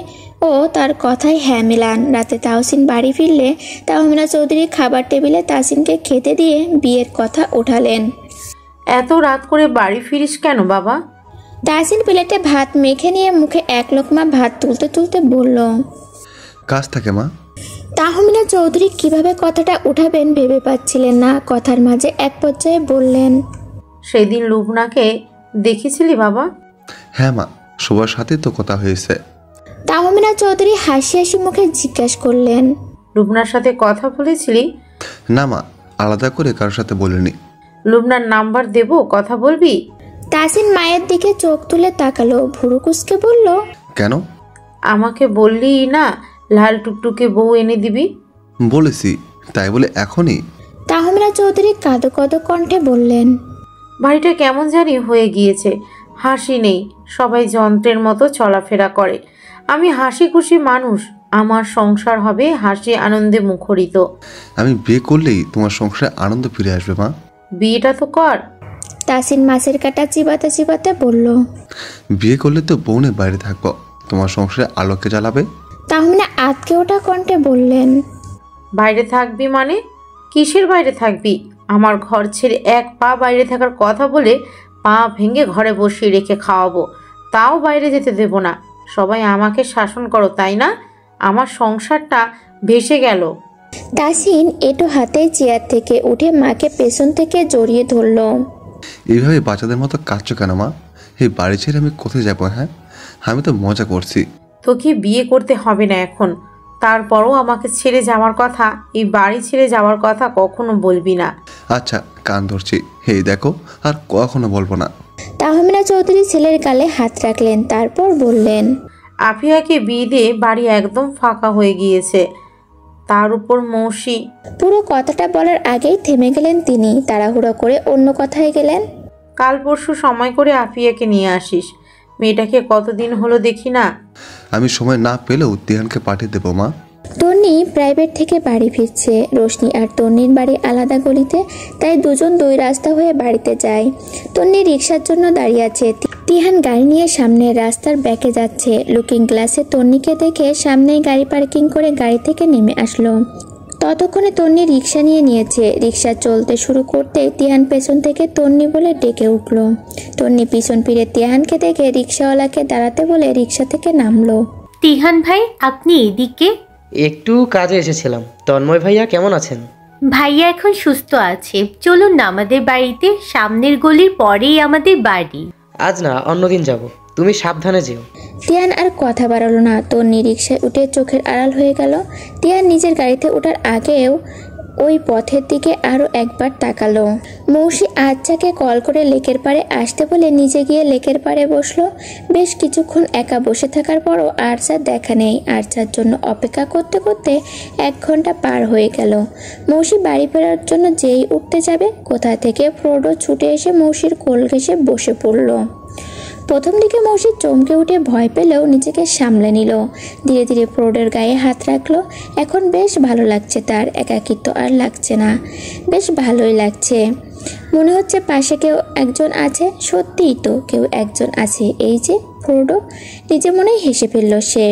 ও তার কথায় হ্যাঁ মেলান। রাতে তাহসিন বাড়ি ফিরলে তাহমিনা চৌধুরী খাবার টেবিলে তাহসিনকে খেতে দিয়ে বিয়ের কথা ওঠালেন। এত রাত করে বাড়ি ফিরিস কেন বাবা? তাহসিন প্লেটে ভাত মেখে নিয়ে মুখে এক লোকমা ভাত তুলতে তুলতে বলল, কাজ থাকে মা। তাহমিনা চৌধুরী কিভাবে কথাটা উঠাবেন ভেবে পাচ্ছিলেন না। কথার মাঝে এক পর্যায়ে বললেন, সেদিন লুবনাকে দেখেছিলি বাবা? হ্যাঁ মা, সবার সাথে তো কথা হয়েছে। তাহমিনা চৌধুরী হাসি হাসি মুখে জিজ্ঞাসা করলেন, লুবনার সাথে কথা বলেছিলি? না মা, আলাদা করে কারোর সাথে বলিনি। লুবনার নাম্বার দেবো, কথা বলবি? তাহসিন মায়ের দিকে চোখ তুলে তাকালো, ভুরু কুঁচকে বলল, কেন? আমাকে বললি না লাল টুকটুকে বউ এনে দিবি? বলেছি, তাই বলে এখনই? তাহমিনা চৌধুরী কাঁদো কাঁদো কণ্ঠে বললেন, বাড়িটা কেমন জানি হয়ে গিয়েছে, হাসি নেই, সবাই যন্ত্রের মতো চলাফেরা করে। আমি হাসি খুশি মানুষ, আমার সংসার হবে হাসি আনন্দে মুখরিত। আমি বিয়ে করলেই তোমার সংসারে আনন্দ ফিরে আসবে মা। বিয়েটা তো কর। তাহসিন মাছের কাটা চিবাতে চিবাতে বলল, বিয়ে করলে তো বউনের বাইরে থাকবো, তোমার সংসারে আলোকে জ্বালাবে। তাহমিনা আটকে ওঠা কণ্ঠে বললেন, বাইরে থাকবি মানে? কিসের বাইরে থাকবি? আমার ঘর ছেড়ে এক পা বাইরে থাকার কথা বলে পা ভেঙে ঘরে বসিয়ে রেখে খাওয়াবো, তাও বাইরে যেতে দেব না। সবাই আমাকে শাসন করো, তাই না? আমার সংসারটা ভেসে গেল। তাহসিন এটো হাতে চেয়ার থেকে উঠে মাকে পেছন থেকে জড়িয়ে ধরল। এইভাবে বাচ্চাদের মতো কাঁদছো কেন মা? এই বাড়ি ছেড়ে আমি কোথায় যাবো? হ্যাঁ, আমি তো মজা করছি। তোকে বিয়ে করতে হবে না এখন, তারপরও আমাকে ছেড়ে যাওয়ার কথা, এই বাড়ি ছেড়ে যাওয়ার কথা কখনো বলবি না। আচ্ছা, কান ধরছি, এই দেখো, আর কখনো বলবো না। তাহমিনা চৌধুরী ছেলের গালে হাত রাখলেন, তারপর বললেন, আফিয়াকে বিয়ে দিয়ে বাড়ি একদম ফাঁকা হয়ে গিয়েছে, তার উপর মৌসি। পুরো কথাটা বলার আগেই থেমে গেলেন তিনি, তাড়াহুড়ো করে অন্য কথায় গেলেন, কাল পরশু সময় করে আফিয়াকে নিয়ে আসিস, মেয়েটাকে কতদিন হলো দেখি না। আমি সময় না পেলেও তিহানকে পাঠিয়ে দেবো মা। তন্নি প্রাইভেট থেকে বাড়ি ফিরছে। রোশনি আর তন্নির বাড়ি আলাদা গলিতে, তাই দুজন দুই রাস্তা হয়ে বাড়িতে যায়। তন্নি রিক্সার জন্য দাঁড়িয়ে আছে। তিহান গাড়ি নিয়ে সামনের রাস্তার ব্যাকে যাচ্ছে। লুকিং গ্লাসে তন্নিকে দেখে সামনেই গাড়ি পার্কিং করে গাড়ি থেকে নেমে আসলো। ততক্ষণে তন্নি রিক্সা নিয়েছে। রিক্সা চলতে শুরু করতেই তিহান পেছন থেকে তন্নি বলে ডেকে উঠল। তন্নি পিছন ফিরে তিহানকে দেখে রিক্সাওয়ালাকে দাঁড়াতে বলে রিক্সা থেকে নামলো। তিহান ভাই, আপনি এদিকে? একটু কাজে এসেছিলাম। তন্ময় ভাইয়া কেমন আছেন? ভাইয়া এখন সুস্থ আছে, চলুন না আমাদের বাড়িতে, সামনের গলির পরেই আমাদের বাড়ি। আজ না, অন্যদিন যাব, তুমি সাবধানে যেও। তিয়ান আর কথা বাড়ালো না। তন্নি রিক্সায় উঠে চোখের আড়াল হয়ে গেল। তিয়ান নিজের গাড়িতে ওঠার আগেও ওই পথের দিকে আরো একবার তাকালো। মৌসি আচ্ছাকে কল করে লেকের পাড়ে আসতে বলে নিজে গিয়ে লেকের পাড়ে বসলো। বেশ কিছুক্ষণ একা বসে থাকার পরও আরচার দেখা নেই। আরচার জন্য অপেক্ষা করতে করতে 1 ঘন্টা পার হয়ে গেল। মৌসি বাড়ি ফেরার জন্য যেই উঠতে যাবে, কোথা থেকে ফ্রোডো ছুটে এসে মৌসির কোল ঘেঁষে বসে পড়ল। প্রথম দিকে মৌসি চমকে উঠে ভয় পেলেও নিজেকে সামলে নিল। ধীরে ধীরে ফ্রোডের গায়ে হাত রাখলো। এখন বেশ ভালো লাগছে তার, একাকিত্ব আর লাগছে না, বেশ ভালোই লাগছে। মনে হচ্ছে পাশে কেউ একজন আছে। সত্যিই তো কেউ একজন আছে, এই যে ফ্রোডো। নিজে মনেই হেসে ফেলল সে।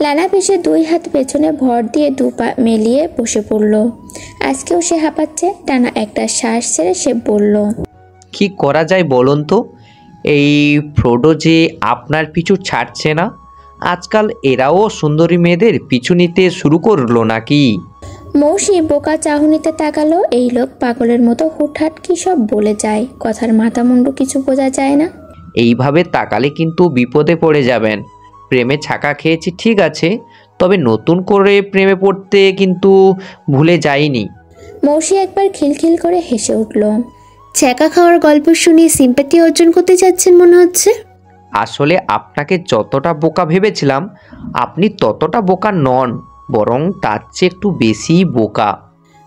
লানা পেশে 2 হাত পেছনে ভর দিয়ে 2 পা মেলিয়ে বসে পড়ল। আজকেও সে হাঁপাচ্ছে। টানা একটা শ্বাস ছেড়ে সে বলল, কি করা যায় বলুন তো? এই ফ্রোডো যে আপনার পিছু ছাড়ছে না। আজকাল এরাও সুন্দরী মেয়েদের পিছু নিতে শুরু করলো নাকি? মৌসি বোকা চাহনিতে তাকালো। এই লোক পাগলের মতো হুটহাট কি সব বলে যায়, কথার মাথা মুন্ডু কিছু বোঝা যায় না। এইভাবে তাকালে কিন্তু বিপদে পড়ে যাবেন। প্রেমে ছাকা খেয়েছি ঠিক আছে, তবে নতুন করে প্রেমে পড়তে কিন্তু ভুলে যাইনি। মৌসি একবার খিলখিল করে হেসে উঠল। ছ্যাঁকা খাওয়ার গল্প শুনিয়ে সিম্প্যাথি অর্জন করতে যাচ্ছেন মনে হচ্ছে। আসলে আপনাকে যতটা বোকা ভেবেছিলাম, আপনি ততটা বোকা নন, বরং তার চেয়ে একটু বেশি বোকা।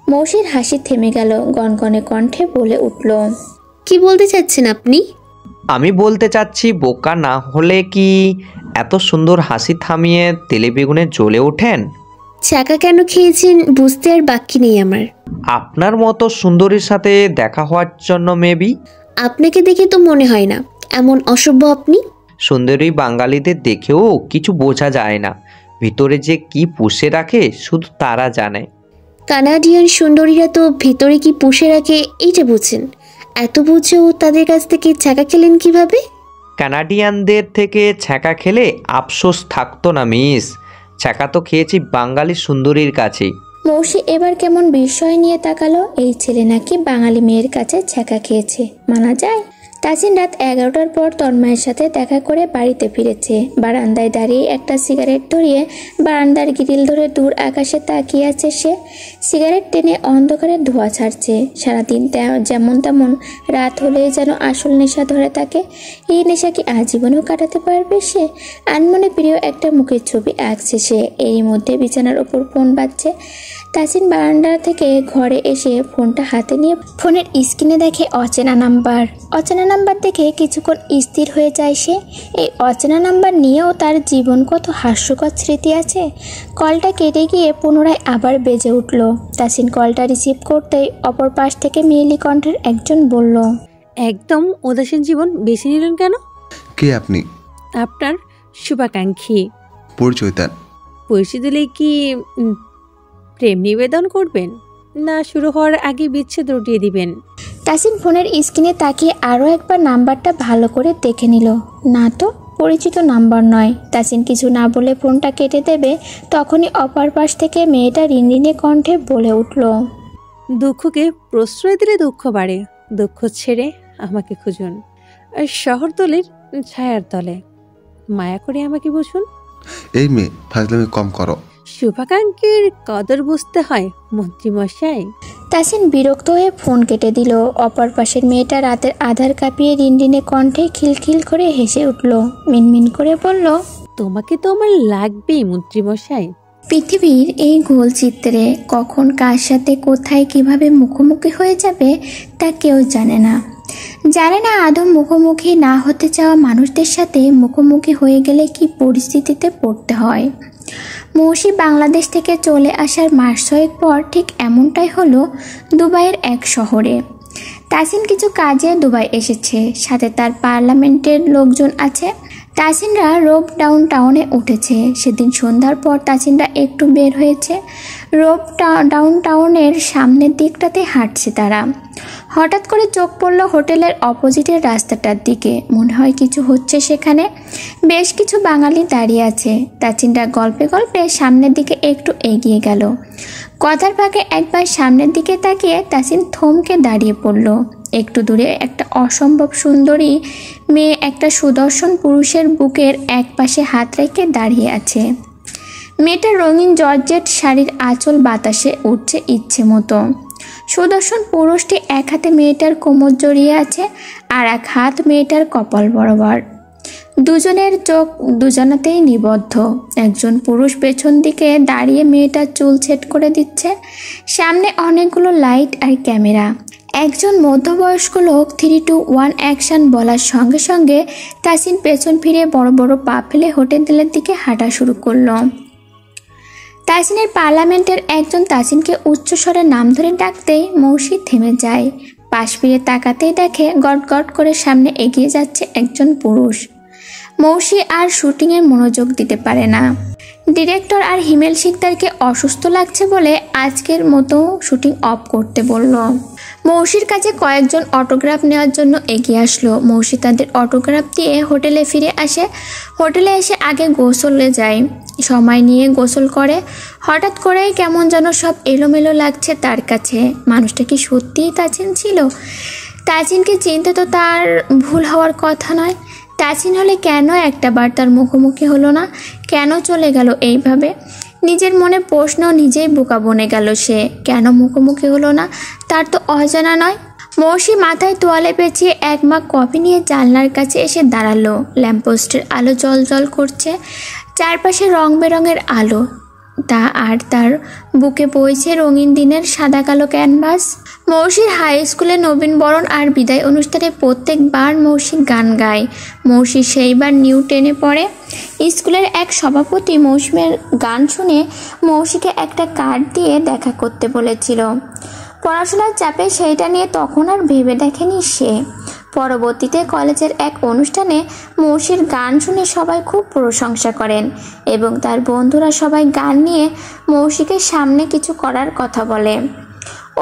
মৌসির হাসি থেমে গেল। গনগনে কণ্ঠে বলে উঠল, কি বলতে চাচ্ছেন আপনি? আমি বলতে চাচ্ছি, বোকা না হলে কি এত সুন্দর হাসি থামিয়ে তেলে বেগুনে জ্বলে ওঠেন? চাকা কেন খেয়েছেন বুঝতে আর বাকি নেই আমার। আপনার মতো সুন্দরীর সাথে দেখা হওয়ার জন্য মেবি। আপনাকে দেখে তো মনে হয় না এমন অসভ্য আপনি। সুন্দরী বাঙালিদের দেখেও কিছু বোঝা যায় না, ভিতরে যে কি পুষে রাখে শুধু তারা জানে। কানাডিয়ান সুন্দরীরা তো ভেতরে কি পুষে রাখে এইটা বুঝছেন, এত বুঝেও তাদের কাছ থেকে চাকা খেলেন কিভাবে? কানাডিয়ানদের থেকে ছ্যাঁকা খেলে আফসোস থাকতো না মিস, ছ্যাঁকা তো খেয়েছি বাঙালি সুন্দরীর কাছেই। মৌসি এবার কেমন বিস্ময় নিয়ে তাকালো, এই ছেলে নাকি বাঙালি মেয়ের কাছে ছ্যাঁকা খেয়েছে, মানা যায়? তাসিন রাত 11টার পর তন্ময়ের সাথে দেখা করে বাড়িতে ফিরেছে। বারান্দায় দাঁড়িয়ে একটা সিগারেট ধরিয়ে বারান্দার গ্রিল ধরে দূর আকাশে তাকিয়ে আছে সে। সিগারেট টেনে অন্ধকারে ধোঁয়া ছাড়ছে। সারাদিন যেমন তেমন, রাত হলেই যেন আসল নেশা ধরে থাকে। এই নেশা কি আজীবনেও কাটাতে পারবে সে? আনমনে প্রিয় একটা মুখের ছবি আঁকছে সে। এরই মধ্যে বিছানার ওপর ফোন বাজছে। তাসিন বারান্দা থেকে ঘরে এসে ফোনটা হাতে নিয়ে ফোনের স্ক্রিনে দেখে অচেনা নাম্বার। অচেনা নাম্বার দেখে কিছুক্ষণ স্থির হয়ে যায় সে। এই অচেনা নাম্বার নিয়েও তার জীবন কত হাস্যকর স্মৃতি আছে। কলটা কেটে গিয়ে পুনরায় আবার বেজে উঠল। তাসিন কলটা রিসিভ করতেই অপর পাশ থেকে মেয়েলি কণ্ঠের একজন বলল, একদম উদাসীন জীবন বেছে নিলেন কেন? কে আপনি? আপনার শুভাকাঙ্ক্ষী। পরিচয় দেন। পরিচয় দিলে কি প্রেম নিবেদন করবেন, না শুরু হওয়ার আগে বিচ্ছেদ রটিয়ে দিবেন? তাসিন ফোনের স্ক্রিনে তাকিয়ে আরও একবার নাম্বারটা ভালো করে দেখে নিল। না তো, পরিচিত নাম্বার নয়। তাসিন কিছু না বলে ফোনটা কেটে দেবে, তখনই অপর পাশ থেকে মেয়েটা রিনরিনে কণ্ঠে বলে উঠল, দুঃখকে প্রশ্রয় দিলে দুঃখ বাড়ে, দুঃখ ছেড়ে আমাকে খুঁজুন, আর শহরতলির ছায়ার তলে মায়া করে আমাকে বুঝুন। এই মেয়ে, ফাজলামি কম করো। শুভাকাঙ্ক্ষীর কদর বুঝতে হয় মন্ত্রীমশাই। তাসিন বিরক্ত হয়ে ফোন কেটে দিল। অপর পাশের মেয়েটা রাতের আধার কাঁপিয়ে রিনরিনে কণ্ঠে খিলখিল করে হেসে উঠল। মিনমিন করে বলল, তোমাকে তো আমার লাগবেই মন্ত্রীমশাই। পৃথিবীর এই গোল চিত্রে কখন কার সাথে কোথায় কিভাবে মুখোমুখি হয়ে যাবে তা কেউ জানে না। জানে না আদৌ মুখোমুখি না হতে চাওয়া মানুষদের সাথে মুখোমুখি হয়ে গেলে কি পরিস্থিতিতে পড়তে হয়। মৌসি বাংলাদেশ থেকে চলে আসার মাস 6 পর ঠিক এমনটাই হলো দুবাইয়ের এক শহরে। তাসিন কিছু কাজে দুবাই এসেছে, সাথে তার পার্লামেন্টের লোকজন আছে। তাসিনরা রোব ডাউন টাউনে উঠেছে। সেদিন সন্ধ্যার পর তাসিনরা একটু বের হয়েছে। রোব ডাউন টাউনের সামনের দিকটাতে হাঁটছে তারা। হঠাৎ করে চোখ পড়ল হোটেলের অপোজিটের রাস্তাটার দিকে। মনে হয় কিছু হচ্ছে সেখানে। বেশ কিছু বাঙালি দাঁড়িয়ে আছে। তাসিনরা গল্পে গল্পে সামনের দিকে একটু এগিয়ে গেল। কথার ফাঁকে একবার সামনের দিকে তাকিয়ে তাসিন থমকে দাঁড়িয়ে পড়ল। একটু দূরে একটা অসম্ভব সুন্দরী মেয়ে একটা সুদর্শন পুরুষের বুকের এক পাশে হাত রেখে দাঁড়িয়ে আছে। মেয়েটার রঙিন জর্জেট শাড়ির আঁচল বাতাসে উঠছে ইচ্ছে মতো। সুদর্শন পুরুষটি এক হাতে মেয়েটার কোমর জড়িয়ে আছে, আর এক হাত মেয়েটার কপাল বরাবর। দুজনের চোখ দুজনাতেই নিবদ্ধ। একজন পুরুষ পেছন দিকে দাঁড়িয়ে মেয়েটার চুল সেট করে দিচ্ছে। সামনে অনেকগুলো লাইট আর ক্যামেরা। একজন মধ্যবয়স্ক লোক 3, 2, 1 অ্যাকশন বলার সঙ্গে সঙ্গে তাসিন পেছন ফিরে বড় বড় পা ফেলে হোটেলের দিকে হাঁটা শুরু করলো। তাসিনের পার্লামেন্টের একজন তাসিনকে উচ্চস্বরে নাম ধরে ডাকতেই মৌসি থেমে যায়। পাশ ফিরে তাকাতেই দেখে গট গট করে সামনে এগিয়ে যাচ্ছে একজন পুরুষ। মৌসি আর শুটিংয়ের মনোযোগ দিতে পারে না। ডিরেক্টর আর হিমেল শিকদারকে অসুস্থ লাগছে বলে আজকের মতো শুটিং অফ করতে বলল। মৌসির কাছে কয়েকজন অটোগ্রাফ নেওয়ার জন্য এগিয়ে আসলো। মৌসি তাদের অটোগ্রাফ দিয়ে হোটেলে ফিরে আসে। হোটেলে এসে আগে গোসলে যায়, সময় নিয়ে গোসল করে। হঠাৎ করেই কেমন যেন সব এলোমেলো লাগছে তার কাছে। মানুষটা কি সত্যিই তাসিন ছিল? তাসিনকে চিনতে তো তার ভুল হওয়ার কথা নয়। তাসিন হলে কেন একটাবার তার মুখোমুখি হলো না? কেন চলে গেল এইভাবে? নিজের মনে প্রশ্ন নিজেই বোকা বনে গেল সে। কেন মুখোমুখি হলো না? তার তো অজানা নয়। মৌসি মাথায় তোয়ালে পেঁচিয়ে এক মাগ কফি নিয়ে জানলার কাছে এসে দাঁড়ালো। ল্যাম্পপোস্টের আলো জল জল করছে, চারপাশে রং বেরঙের আলো। তা আর তার বুকে বইছে রঙিন দিনের সাদা কালো ক্যানভাস। মৌসির হাই স্কুলে নবীনবরণ আর বিদায় অনুষ্ঠানে প্রত্যেকবার মৌসি গান গায়। মৌসি সেইবার নিউ 10-এ পড়ে। স্কুলের এক সভাপতি মৌসুমের গান শুনে মৌসিকে একটা কার্ড দিয়ে দেখা করতে বলেছিল। পড়াশোনার চাপে সেইটা নিয়ে তখন আর ভেবে দেখেনি সে। পরবর্তীতে কলেজের এক অনুষ্ঠানে মৌসির গান শুনে সবাই খুব প্রশংসা করেন এবং তার বন্ধুরা সবাই গান নিয়ে মৌসিকে সামনে কিছু করার কথা বলে,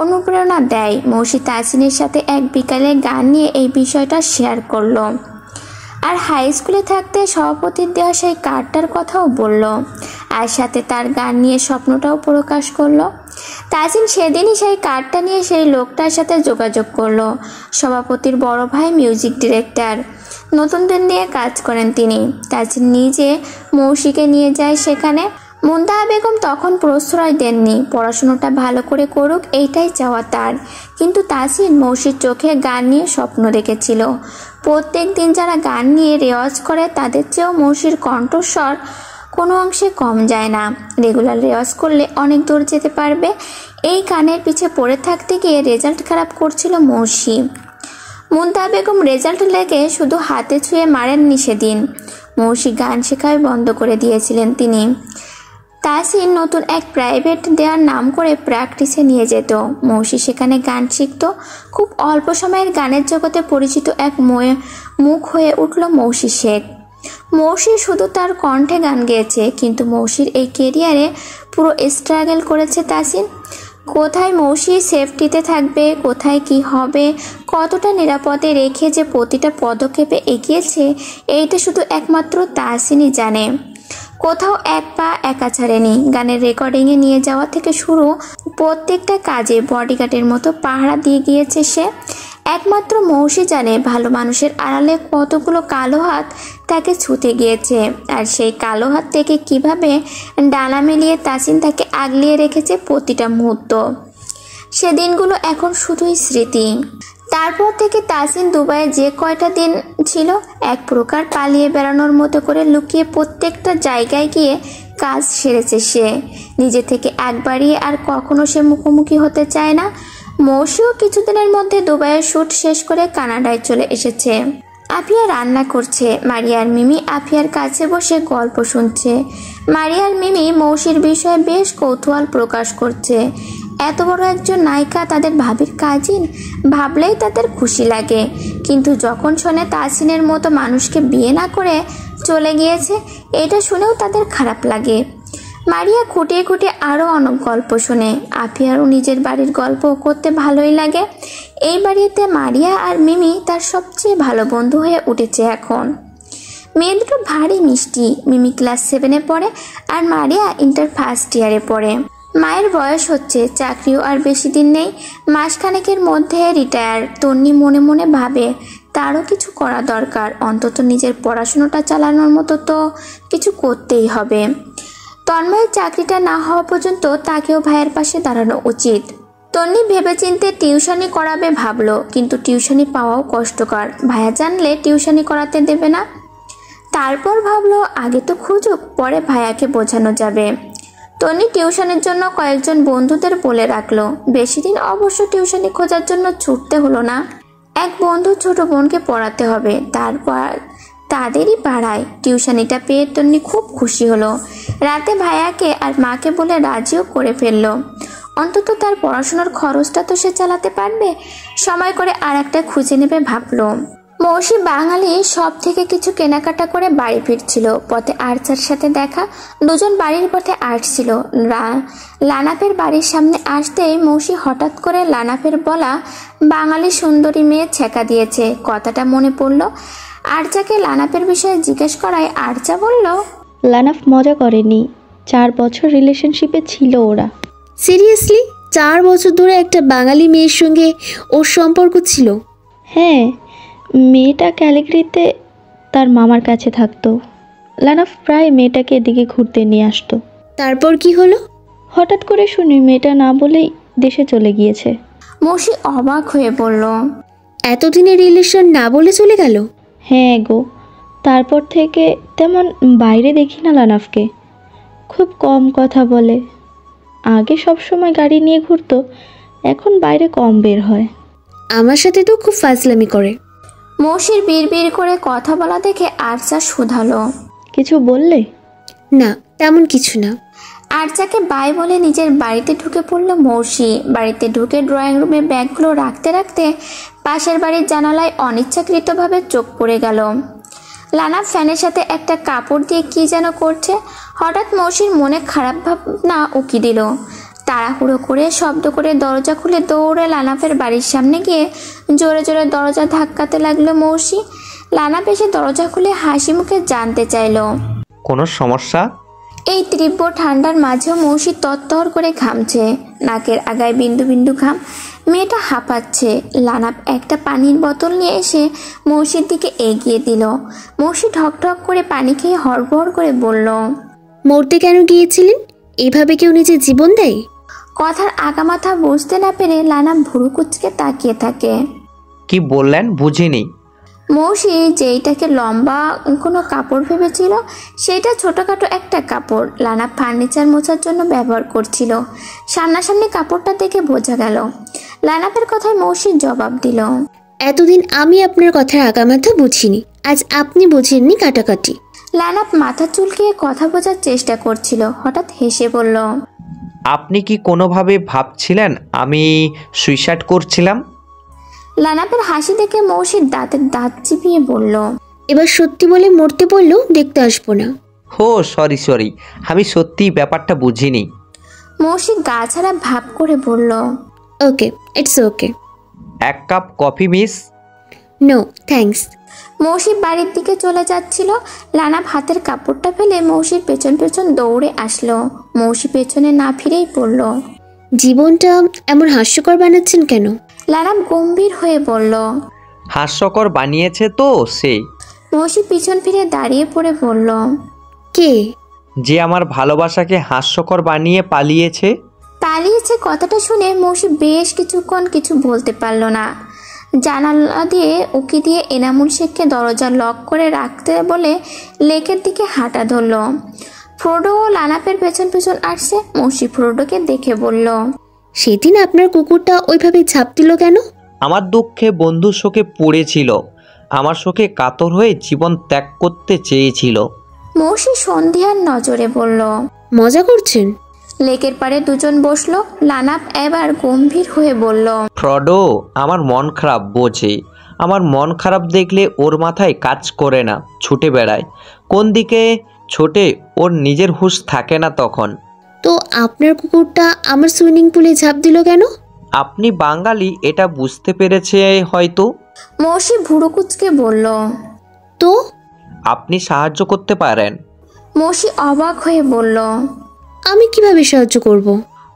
অনুপ্রেরণা দেয়। মৌসি তাসিনের সাথে এক বিকালে গান নিয়ে এই বিষয়টা শেয়ার করলো আর হাই স্কুলে থাকতে সভাপতির দেওয়া সেই কার্ডটার কথাও বলল আর সাথে তার গান নিয়ে স্বপ্নটাও প্রকাশ করলো। তাসিন সেদিনই সেই কার্ডটা নিয়ে সেই লোকটার সাথে যোগাযোগ করলো। সভাপতির বড় ভাই মিউজিক ডিরেক্টর, নতুনদের নিয়ে কাজ করেন তিনি। তাসিন নিজে মৌসিকে নিয়ে যায় সেখানে। মুনতাহা বেগম তখন প্রশ্রয় দেননি, পড়াশোনাটা ভালো করে করুক এইটাই চাওয়া তার। কিন্তু তাসিন মৌসির চোখে গান নিয়ে স্বপ্ন দেখেছিল। প্রত্যেক দিন যারা গান নিয়ে রেওয়াজ করে তাদের চেয়েও মৌসির কণ্ঠস্বর কোনো অংশে কম যায় না। রেগুলার রেওয়াজ করলে অনেক দূর যেতে পারবে। এই গানের পিছে পড়ে থাকতে গিয়ে রেজাল্ট খারাপ করছিল মৌসি। মুনতাহা বেগম রেজাল্ট লেগে শুধু হাতে ছুঁয়ে মারেননি সেদিন। মৌসি গান শেখায় বন্ধ করে দিয়েছিলেন তিনি। তাসিন নতুন এক প্রাইভেট দেওয়ার নাম করে প্র্যাকটিসে নিয়ে যেত। মৌসি সেখানে গান শিখত। খুব অল্প সময়ের গানের জগতে পরিচিত এক মুখ হয়ে উঠল মৌসি শেখ। মৌসি শুধু তার কণ্ঠে গান গেয়েছে, কিন্তু মৌসির এই কেরিয়ারে পুরো স্ট্রাগল করেছে তাসিন। কোথায় মৌসি সেফটিতে থাকবে, কোথায় কি হবে, কতটা নিরাপদে রেখে যে প্রতিটা পদক্ষেপে এগিয়েছে এইটা শুধু একমাত্র তাসিনই জানে। কোথাও এক পা একা ছাড়েনি। গানের রেকর্ডিংয়ে নিয়ে যাওয়া থেকে শুরু প্রত্যেকটা কাজে বডিগার্ডের মতো পাহারা দিয়ে গিয়েছে সে। একমাত্র মৌসি জানে ভালো মানুষের আড়ালে কতগুলো কালো হাত তাকে ছুঁতে গিয়েছে আর সেই কালো হাত থেকে কিভাবে ডানা মেলিয়ে তাসিন তাকে আগলিয়ে রেখেছে প্রতিটা মুহূর্ত। সে দিনগুলো এখন শুধুই স্মৃতি। তারপর থেকে তাসিন দুবাইয়ে যে কয়টা দিন ছিল এক প্রকার পালিয়ে বেড়ানোর মতো করে লুকিয়ে প্রত্যেকটা জায়গায় গিয়ে কাজ সেরেছে সে। নিজে থেকে একবারই আর কখনো সে মুখোমুখি হতে চায় না। মৌসিও কিছুদিনের মধ্যে দুবাইয়ের শ্যুট শেষ করে কানাডায় চলে এসেছে। আফিয়া রান্না করছে। মারিয়ার মিমি আফিয়ার কাছে বসে গল্প শুনছে। মারিয়ার মিমি মৌসির বিষয়ে বেশ কৌতূহল প্রকাশ করছে। এত বড় একজন নায়িকা তাদের ভাবির কাজিন, ভাবলেই তাদের খুশি লাগে। কিন্তু যখন শোনে তাসিনের মতো মানুষকে বিয়ে না করে চলে গিয়েছে, এটা শুনেও তাদের খারাপ লাগে। মারিয়া খুঁটিয়ে খুঁটিয়ে আরও অনেক গল্প শোনে। আফিয়ারও নিজের বাড়ির গল্প করতে ভালোই লাগে। এই বাড়িতে মারিয়া আর মিমি তার সবচেয়ে ভালো বন্ধু হয়ে উঠেছে এখন। মেয়ে দুটো ভারী মিষ্টি। মিমি ক্লাস 7-এ পড়ে আর মারিয়া ইন্টার ফার্স্ট ইয়ারে পড়ে। মায়ের বয়স হচ্ছে, চাকরিও আর বেশি দিন নেই, মাসখানেকের মধ্যে রিটায়ার। তন্নি মনে মনে ভাবে তারও কিছু করা দরকার, অন্তত নিজের পড়াশুনোটা চালানোর মতো তো কিছু করতেই হবে। তন্ময়ের চাকরিটা না হওয়া পর্যন্ত তাকেও ভাইয়ের পাশে দাঁড়ানো উচিত। তন্নি ভেবেচিন্তে টিউশনি করাবে ভাবলো, কিন্তু টিউশনি পাওয়াও কষ্টকর। ভাইয়া জানলে টিউশনি করাতে দেবে না। তারপর ভাবলো আগে তো খুঁজুক, পরে ভাইয়াকে বোঝানো যাবে। তন্নি টিউশনের জন্য কয়েকজন বন্ধুদের বলে রাখলো। বেশি দিন অবশ্য টিউশনি খোঁজার জন্য ছুটতে হলো না। এক বন্ধু ছোট বোনকে পড়াতে হবে, তারপর তাদেরই পাড়ায়। টিউশনিটা পেয়ে তন্নি খুব খুশি হলো। রাতে ভাইয়াকে আর মাকে বলে রাজিও করে ফেললো। অন্তত তার পড়াশোনার খরচটা তো সে চালাতে পারবে। সময় করে আর একটা খুঁজে নেবে ভাবলো। মৌসি বাঙালি সব থেকে কিছু কেনাকাটা করে বাড়ি ফিরছিল। পথে আর্চার সাথে দেখা। দুজন বাড়ির পথে আসছিল। লানাফের বাড়ির সামনে আসতেই মৌসি হঠাৎ করে লানাফের বলা বাঙালি সুন্দরী মেয়ে ছেঁকা দিয়েছে কথাটা মনে পড়ল। আর্চাকে লানাফের বিষয়ে জিজ্ঞেস করায় আর্চা বলল, লানাফ মজা করেনি, 4 বছর রিলেশনশিপে ছিল ওরা। সিরিয়াসলি 4 বছর ধরে একটা বাঙালি মেয়ের সঙ্গে ওর সম্পর্ক ছিল? হ্যাঁ, মেয়েটা ক্যালিগরিতে তার মামার কাছে থাকতো। লানাফ প্রায় মেয়েটাকে এদিকে ঘুরতে নিয়ে আসতো। তারপর কি হলো? হঠাৎ করে শুনি মেয়েটা না বলেই দেশে চলে গিয়েছে। মৌসি অবাক হয়ে বলল, এতদিনের রিলেশন না বলে চলে গেল? হ্যাঁ গো, তারপর থেকে তেমন বাইরে দেখি না লানাফকে। খুব কম কথা বলে। আগে সব সময় গাড়ি নিয়ে ঘুরতো, এখন বাইরে কম বের হয়। আমার সাথে তো খুব ফাজলামি করে। মৌসির বিড়বিড় করে কথা বলা দেখে আরজা শুধালো। কিছু বললে? না, তেমন কিছু না। আরজাকে বাই বলে নিজের বাড়িতে ঢুকে পড়লো মৌসি। বাড়িতে ঢুকে ড্রয়িং রুমে ব্যাগগুলো রাখতে রাখতে পাশের বাড়ির জানালায় অনিচ্ছাকৃতভাবে চোখ পড়ে গেল। লানা ফ্যানের সাথে একটা কাপড় দিয়ে কি যেন করছে। হঠাৎ মৌসির মনে খারাপ ভাবনা উকি দিল। তাড়াহুড়ো করে শব্দ করে দরজা খুলে দৌড়ে লানাফের বাড়ির সামনে গিয়ে জোরে জোরে দরজা ধাক্কাতে লাগলো মৌসি। লানাফ এসে দরজা খুলে হাসি মুখে জানতে চাইলো, কোনো সমস্যা? এই তীব্র ঠান্ডার মাঝেও মৌসি তত্তর করে ঘামছে, নাকের আগায় বিন্দু বিন্দু ঘাম। মেয়েটা হাঁপাচ্ছে। লানাপ একটা পানির বোতল নিয়ে এসে মৌসির দিকে এগিয়ে দিল। মৌসি ঢকঢক করে পানি খেয়ে হড়বড় করে বলল, মরতে কেন গিয়েছিলেন? এইভাবে কেউ নিজের জীবন দেয়? কথার আগামাথা বুঝতে না পেরে লানাপ ভুরু কুচকে তাকিয়ে থাকে। কি বললেন বুঝিনি। মৌসি যেইটাকে লম্বা কোনো কাপড় ভেবেছিল সেটা ছোটখাটো একটা কাপড় লানা ফার্নিচার মোছার জন্য ব্যবহার করছিল। সামনাসামনি কাপড়টা দেখে বোঝা গেল। লানাপের কথায় মৌসির জবাব দিল, এতদিন আমি আপনার কথার আগামাথা বুঝিনি, আজ আপনি বুঝেননি কাটাকাটি। লানাপ মাথা চুলকিয়ে কথা বোঝার চেষ্টা করছিল। হঠাৎ হেসে বলল, আপনি কি কোনোভাবে ভাবছিলেন আমি সুইসাইড করছিলাম? লানাপের হাসি দেখে মৌসির দাঁতের দাঁত চিপিয়ে বলল, এবার সত্যি বলে মরতে বললেও দেখতে আসবো না। হো সরি, আমি সত্যি ব্যাপারটা বুঝিনি। মৌসি গা ছাড়া ভাব করে বলল, ওকে, ইটস ওকে। এক cup coffee miss? No thanks. মৌসি বাড়ির দিকে চলে যাচ্ছিল। লানাপ হাতের কাপড়টা ফেলে মৌসির পেছন পেছন দৌড়ে আসলো। মৌসি পেছনে না ফিরেই পড়ল, জীবনটা এমন হাস্যকর বানাচ্ছেন কেন? লানাপ গম্ভীর হয়ে বলল, হাস্যকর বানিয়েছে তো সে। মৌসি পিছন ফিরে দাঁড়িয়ে পড়ে বলল, কে? যে আমার ভালোবাসাকে হাস্যকর বানিয়ে পালিয়েছে। পালিয়েছে কথাটা শুনে মৌসি বেশ কিছুক্ষণ কিছু বলতে পারল না। জানালা দিয়ে উকি দিয়ে এনামুল শেখকে দরজা লক করে রাখতে বলে লেকের দিকে হাঁটা ধরল। ফ্রোডো ও লানাপের পেছন পেছন আসছে। মৌসি ফ্রোডোকে দেখে বলল, সেদিন আপনার কুকুরটা ওইভাবে ঝাঁপ দিল কেন? আমার দুঃখে বন্ধু শোকে পড়েছিল, আমার শোকে কাতর হয়ে জীবন ত্যাগ করতে চেয়েছিল। মৌসি সন্ধিয়ার নজরে বলল, মজা করছেন? লেকের পাড়ে দুজন বসলো। লানাপ এবার গম্ভীর হয়ে বলল, ফ্রডো আমার মন খারাপ বোঝে। আমার মন খারাপ দেখলে ওর মাথায় কাজ করে না, ছুটে বেড়ায়। কোন দিকে ছোটে ওর নিজের হুঁশ থাকে না তখন। তো আপনার কুকুরটা আমার সুইমিং পুলে ঝাঁপ দিল কেন? আপনি বাঙালি এটা বুঝতে পেরেছে হয়তো। মৌসি ভুরু কুচকে বলল, তো আপনি সাহায্য করতে পারেন। মৌসি অবাক হয়ে বলল, আমি কিভাবে সাহায্য করব?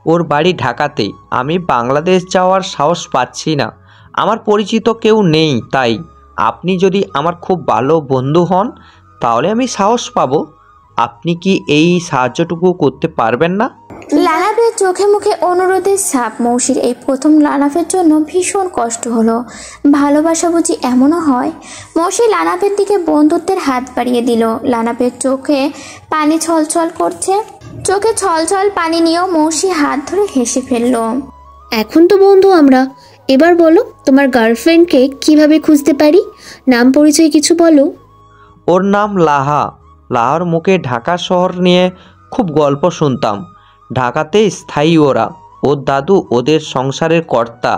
ওর বাড়ি ঢাকাতে। আমি বাংলাদেশ যাওয়ার সাহস পাচ্ছি না, আমার পরিচিত কেউ নেই। তাই আপনি যদি আমার খুব ভালো বন্ধু হন তাহলে আমি সাহস পাবো। আপনি কি এই সাহায্যটুকু করতে পারবেন না? লানাফের চোখে মুখে অনুরোধের ছাপ। মৌসির এই প্রথম লানাফের জন্য ভীষণ কষ্ট হলো। ভালোবাসা বুঝি এমনও হয়? মৌসি লানাফের দিকে বন্ধুত্বের হাত বাড়িয়ে দিল। লানাফের চোখে পানি ছলছল করছে। চোখে ছলছল পানি নিয়েও মৌসি হাত ধরে হেসে ফেলল। এখন তো বন্ধু আমরা, এবার বলো তোমার গার্লফ্রেন্ডকে কিভাবে খুঁজতে পারি? নাম পরিচয় কিছু বলো। ওর নাম লাহা। লাহার মুখে ঢাকা শহর নিয়ে খুব গল্প শুনতাম। ঢাকাতেই স্থায়ী ওরা। ওর দাদু ওদের সংসারের কর্তা।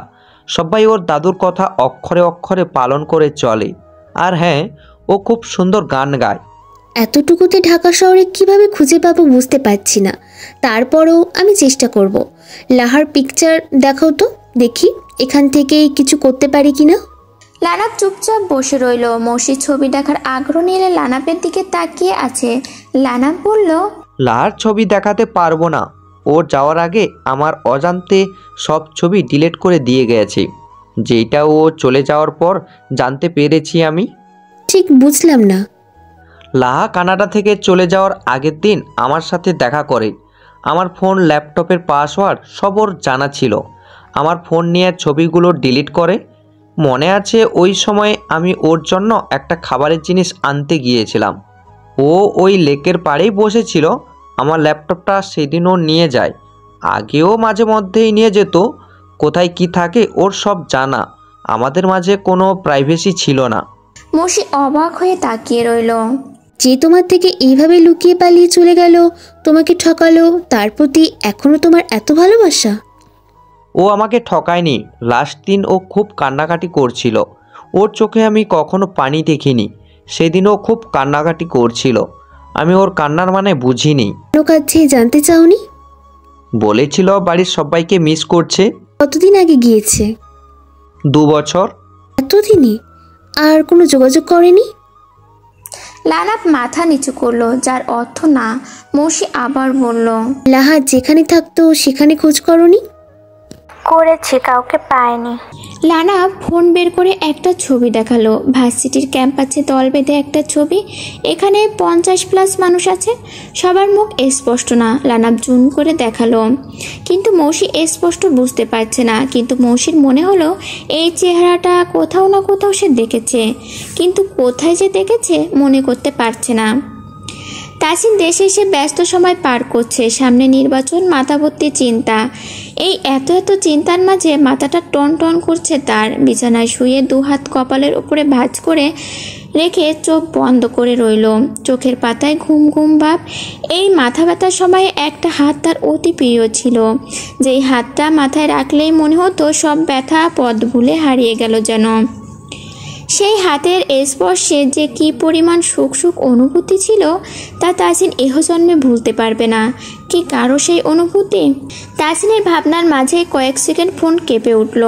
সবাই ওর দাদুর কথা অক্ষরে অক্ষরে পালন করে চলে। আর হ্যাঁ, ও খুব সুন্দর গান গায়। এতটুকুতে ঢাকা শহরে কিভাবে খুঁজে পাবো বুঝতে পারছি না, তারপরেও আমি চেষ্টা করব। লাহার পিকচার দেখাও তো দেখি, এখান থেকে কিছু করতে পারি কিনা। লানাপ চুপচাপ বসে রইল। মৌসি ছবি দেখার আগ্রহ নিয়ে লানাপের দিকে তাকিয়ে আছে। লানাপ বলল, লাহার ছবি দেখাতে পারবো না। ওর যাওয়ার আগে আমার অজান্তে সব ছবি ডিলিট করে দিয়ে গেছে, যেটা ও চলে যাওয়ার পর জানতে পেরেছি আমি। ঠিক বুঝলাম না। লাহা কানাডা থেকে চলে যাওয়ার আগের দিন আমার সাথে দেখা করে। আমার ফোন, ল্যাপটপের পাসওয়ার্ড সব ওর জানা ছিল। আমার ফোন নিয়ে ছবিগুলো ডিলিট করে। মনে আছে ওই সময় আমি ওর জন্য একটা খাবারের জিনিস আনতে গিয়েছিলাম। ও ওই লেকের পাড়েই বসেছিল। আমার ল্যাপটপটা সেদিনও নিয়ে যায়, আগেও মাঝে মধ্যেই নিয়ে যেত। কোথায় কি থাকে ওর সব জানা, আমাদের মাঝে কোনো প্রাইভেসি ছিল না। মৌসি অবাক হয়ে তাকিয়ে রইল। যে তোমার থেকে এইভাবে লুকিয়ে পালিয়ে চলে গেল, তোমাকে ঠকালো, তার প্রতি এখনো তোমার এত ভালোবাসা? ও আমাকে ঠকায়নি। লাস্ট দিন ও খুব কান্নাকাটি করছিল, ওর চোখে আমি কখনো পানি দেখিনি। সেদিনও খুব কান্নাকাটি করছিল, আমি ওর কান্নার মানে বুঝিনি। কেন কাছে জানতে চাওনি? বলেছিল বাড়ির সবাইকে মিস করছে। কতদিন আগে গিয়েছে? 2 বছর। এতদিনই আর কোনো যোগাযোগ করেনি? লানাপ মাথা নিচু করলো, যার অর্থ না। মৌসি আবার বলল, লাহা যেখানে থাকতো সেখানে খোঁজ করনি? করেছি, কাউকে পাইনি। লানা ফোন বের করে একটা ছবি দেখালো। ভার্সিটির ক্যাম্পাসে দল বেঁধে একটা ছবি। এখানে 50+ মানুষ আছে, সবার মুখ স্পষ্ট না। লানা জুম করে দেখালো, কিন্তু মৌসি স্পষ্ট বুঝতে পারছে না। কিন্তু মৌসির মনে হলো এই চেহারাটা কোথাও না কোথাও সে দেখেছে, কিন্তু কোথায় যে দেখেছে মনে করতে পারছে না। তাসিন দেশে এসে ব্যস্ত সময় পার করছে, সামনে নির্বাচন, মাথা ভর্তি চিন্তা। এই এত চিন্তার মাঝে মাথাটা টন টন করছে তার। বিছানায় শুয়ে 2 হাত কপালের উপরে ভাঁজ করে রেখে চোখ বন্ধ করে রইল। চোখের পাতায় ঘুম ঘুম ভাব। এই মাথা ব্যথার সময় একটা হাত তার অতি প্রিয় ছিল, যেই হাতটা মাথায় রাখলেই মনে হতো সব ব্যথা পথ ভুলে হারিয়ে গেল যেন। সেই হাতের স্পর্শে যে কি পরিমাণ সুখ সুখ অনুভূতি ছিল তা তাসিন ইহজন্মে ভুলতে পারবে না। কি কারো সেই অনুভূতি? তাসিনের ভাবনার মাঝে কয়েক সেকেন্ড ফোন কেঁপে উঠল।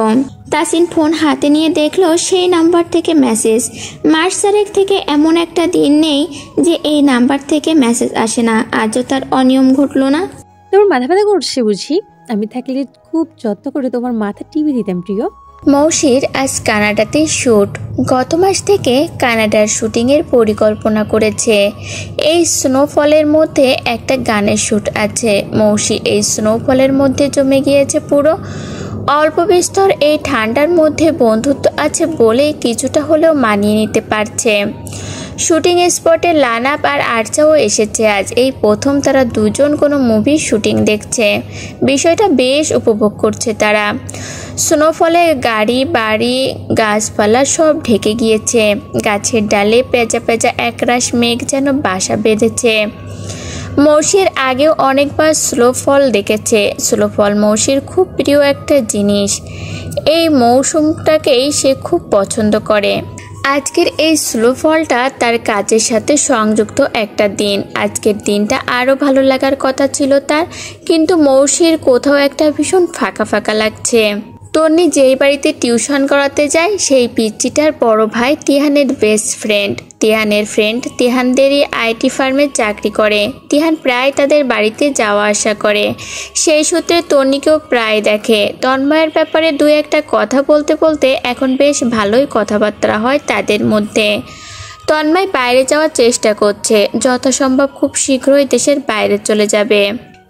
তাসিন ফোন হাতে নিয়ে দেখল সেই নাম্বার থেকে মেসেজ। মার্চ 4 থেকে এমন একটা দিন নেই যে এই নাম্বার থেকে মেসেজ আসে না। আজও তার অনিয়ম ঘটল না। তোমার মাথা ব্যথা করছে বুঝি? আমি থাকলে খুব যত্ন করে তোমার মাথা টিপে দিতাম প্রিয়। মৌসির আজ কানাডাতে শ্যুট। গত মাস থেকে কানাডার শুটিংয়ের পরিকল্পনা করেছে। এই স্নোফলের মধ্যে একটা গানের শ্যুট আছে। মৌসি এই স্নোফলের মধ্যে জমে গিয়েছে পুরো। অল্প বিস্তর এই ঠান্ডার মধ্যে বন্ধুত্ব আছে বলেই কিছুটা হলেও মানিয়ে নিতে পারছে। শুটিং স্পটে লানাপ আর আর্চাও এসেছে আজ। এই প্রথম তারা দুজন কোনো মুভির শুটিং দেখছে। বিষয়টা বেশ উপভোগ করছে তারা। স্নোফলে গাড়ি বাড়ি গাছপালা সব ঢেকে গিয়েছে। গাছের ডালে পেঁচা পেঁচা একরাশ মেঘ যেন বাসা বেঁধেছে। মৌসির আগেও অনেকবার স্নোফল দেখেছে। স্নোফল মৌসির খুব প্রিয় একটা জিনিস। এই মৌসুমটাকেই সে খুব পছন্দ করে। আজকের এই স্নোফলটা তার কাজের সাথে সংযুক্ত একটা দিন। আজকের দিনটা আরও ভালো লাগার কথা ছিল তার, কিন্তু মৌসির কোথাও একটা ভীষণ ফাঁকা ফাঁকা লাগছে। তন্নি যেই বাড়িতে টিউশন করাতে যায় সেই পিচ্চিটার বড় ভাই তিহানের বেস্ট ফ্রেন্ড। তিহানের ফ্রেন্ড তিহানদেরই আইটি ফার্মে চাকরি করে। তিহান প্রায় তাদের বাড়িতে যাওয়া আসা করে। সেই সূত্রে তন্নিকেও প্রায় দেখে। তন্ময়ের ব্যাপারে 2-1টা কথা বলতে বলতে এখন বেশ ভালোই কথাবার্তা হয় তাদের মধ্যে। তন্ময় বাইরে যাওয়ার চেষ্টা করছে, যথাসম্ভব খুব শীঘ্রই দেশের বাইরে চলে যাবে।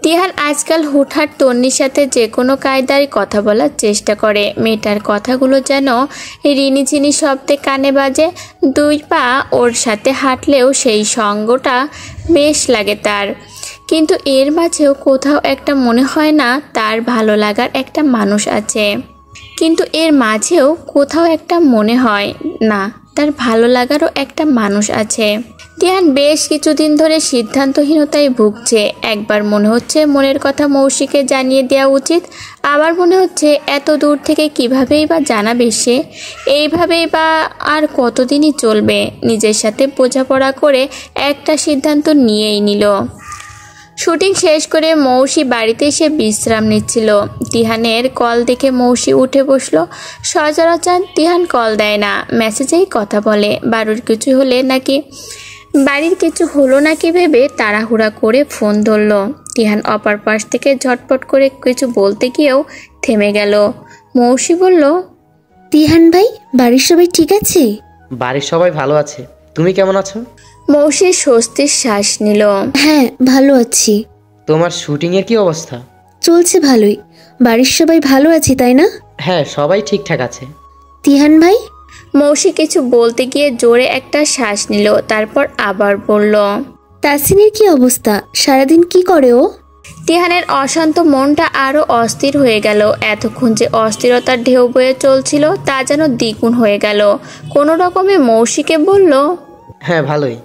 তিহান আজকাল হুটহাট তন্নির সাথে যে কোনো কায়দায় কথা বলার চেষ্টা করে। মেয়েটার কথাগুলো যেন রিনিঝিনি শব্দে কানে বাজে। 2 পা ওর সাথে হাঁটলেও সেই সঙ্গটা বেশ লাগে তার। কিন্তু এর মাঝেও কোথাও একটা মনে হয় না তার ভালো লাগার একটা মানুষ আছে। কিন্তু এর মাঝেও কোথাও একটা মনে হয় না তার ভালো লাগারও একটা মানুষ আছে। তিহান বেশ কিছুদিন ধরে সিদ্ধান্তহীনতায় ভুগছে। একবার মনে হচ্ছে মনের কথা মৌসিকে জানিয়ে দেওয়া উচিত, আবার মনে হচ্ছে এত দূর থেকে কিভাবেই বা জানাবে সে। এইভাবেই বা আর কতদিনই চলবে। নিজের সাথে বোঝাপড়া করে একটা সিদ্ধান্ত নিয়েই নিল। শুটিং শেষ করে মৌসি বাড়িতে এসে বিশ্রাম নিচ্ছিল। তিহানের কল দেখে মৌসি উঠে বসলো। সচরাচর তিহান কল দেয় না, মেসেজেই কথা বলে। বাড়ির কিছু হলো নাকি ভেবে তাড়াহুড়া করে ফোন ধরল। তিহান অপর পাশ থেকে ঝটপট করে কিছু বলতে গিয়েও থেমে গেল। মৌসি বলল, তিহান ভাই, বাড়ির সবাই ঠিক আছে? বাড়ির সবাই ভালো আছে, তুমি কেমন আছো? মৌসি স্বস্তির শ্বাস নিল। হ্যাঁ, ভালো আছি। তোমার শুটিংয়ের কি অবস্থা? চলছে ভালোই। বাড়ির সবাই ভালো আছে তাই না? হ্যাঁ, সবাই ঠিকঠাক আছে। তিহান ভাই? মৌসি কিছু বলতে গিয়ে জোরে একটা শ্বাস নিল, তারপর আবার বলল, তাসিনের কি অবস্থা? সারাদিন কি করে ও? তিহানের অশান্ত মনটা আরো অস্থির হয়ে গেল। এতক্ষণ যে অস্থিরতার ঢেউ বয়ে চলছিল তা যেন দ্বিগুণ হয়ে গেল। কোনো রকমে মৌসিকে বলল, হ্যাঁ ভালোই।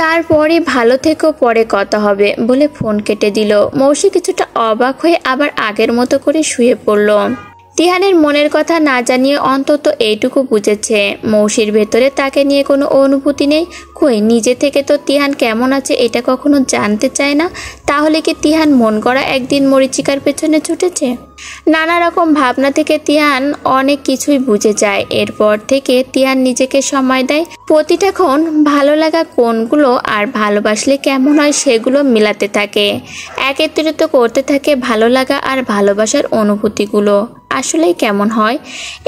তারপরে ভালো থেকেও পরে কথা হবে বলে ফোন কেটে দিল। মৌসি কিছুটা অবাক হয়ে আবার আগের মতো করে শুয়ে পড়ল। তিহানের মনের কথা না জানিয়ে অন্তত এইটুকু বুঝেছে মৌসির ভেতরে তাকে নিয়ে কোনো অনুভূতি নেই। কই নিজে থেকে তো তিহান কেমন আছে এটা কখনো জানতে চায় না। তাহলে কি তিহান মন গড়া একদিন মরিচিকার পেছনে ছুটেছে? নানা রকম ভাবনা থেকে তিহান অনেক কিছুই বুঝে যায়। এরপর থেকে তিহান নিজেকে সময় দেয়। প্রতিটাক্ষণ ভালো লাগা কোনগুলো আর ভালোবাসলে কেমন হয় সেগুলো মিলাতে থাকে। একত্রিত করতে থাকে ভালো লাগা আর ভালোবাসার অনুভূতিগুলো আসলেই কেমন হয়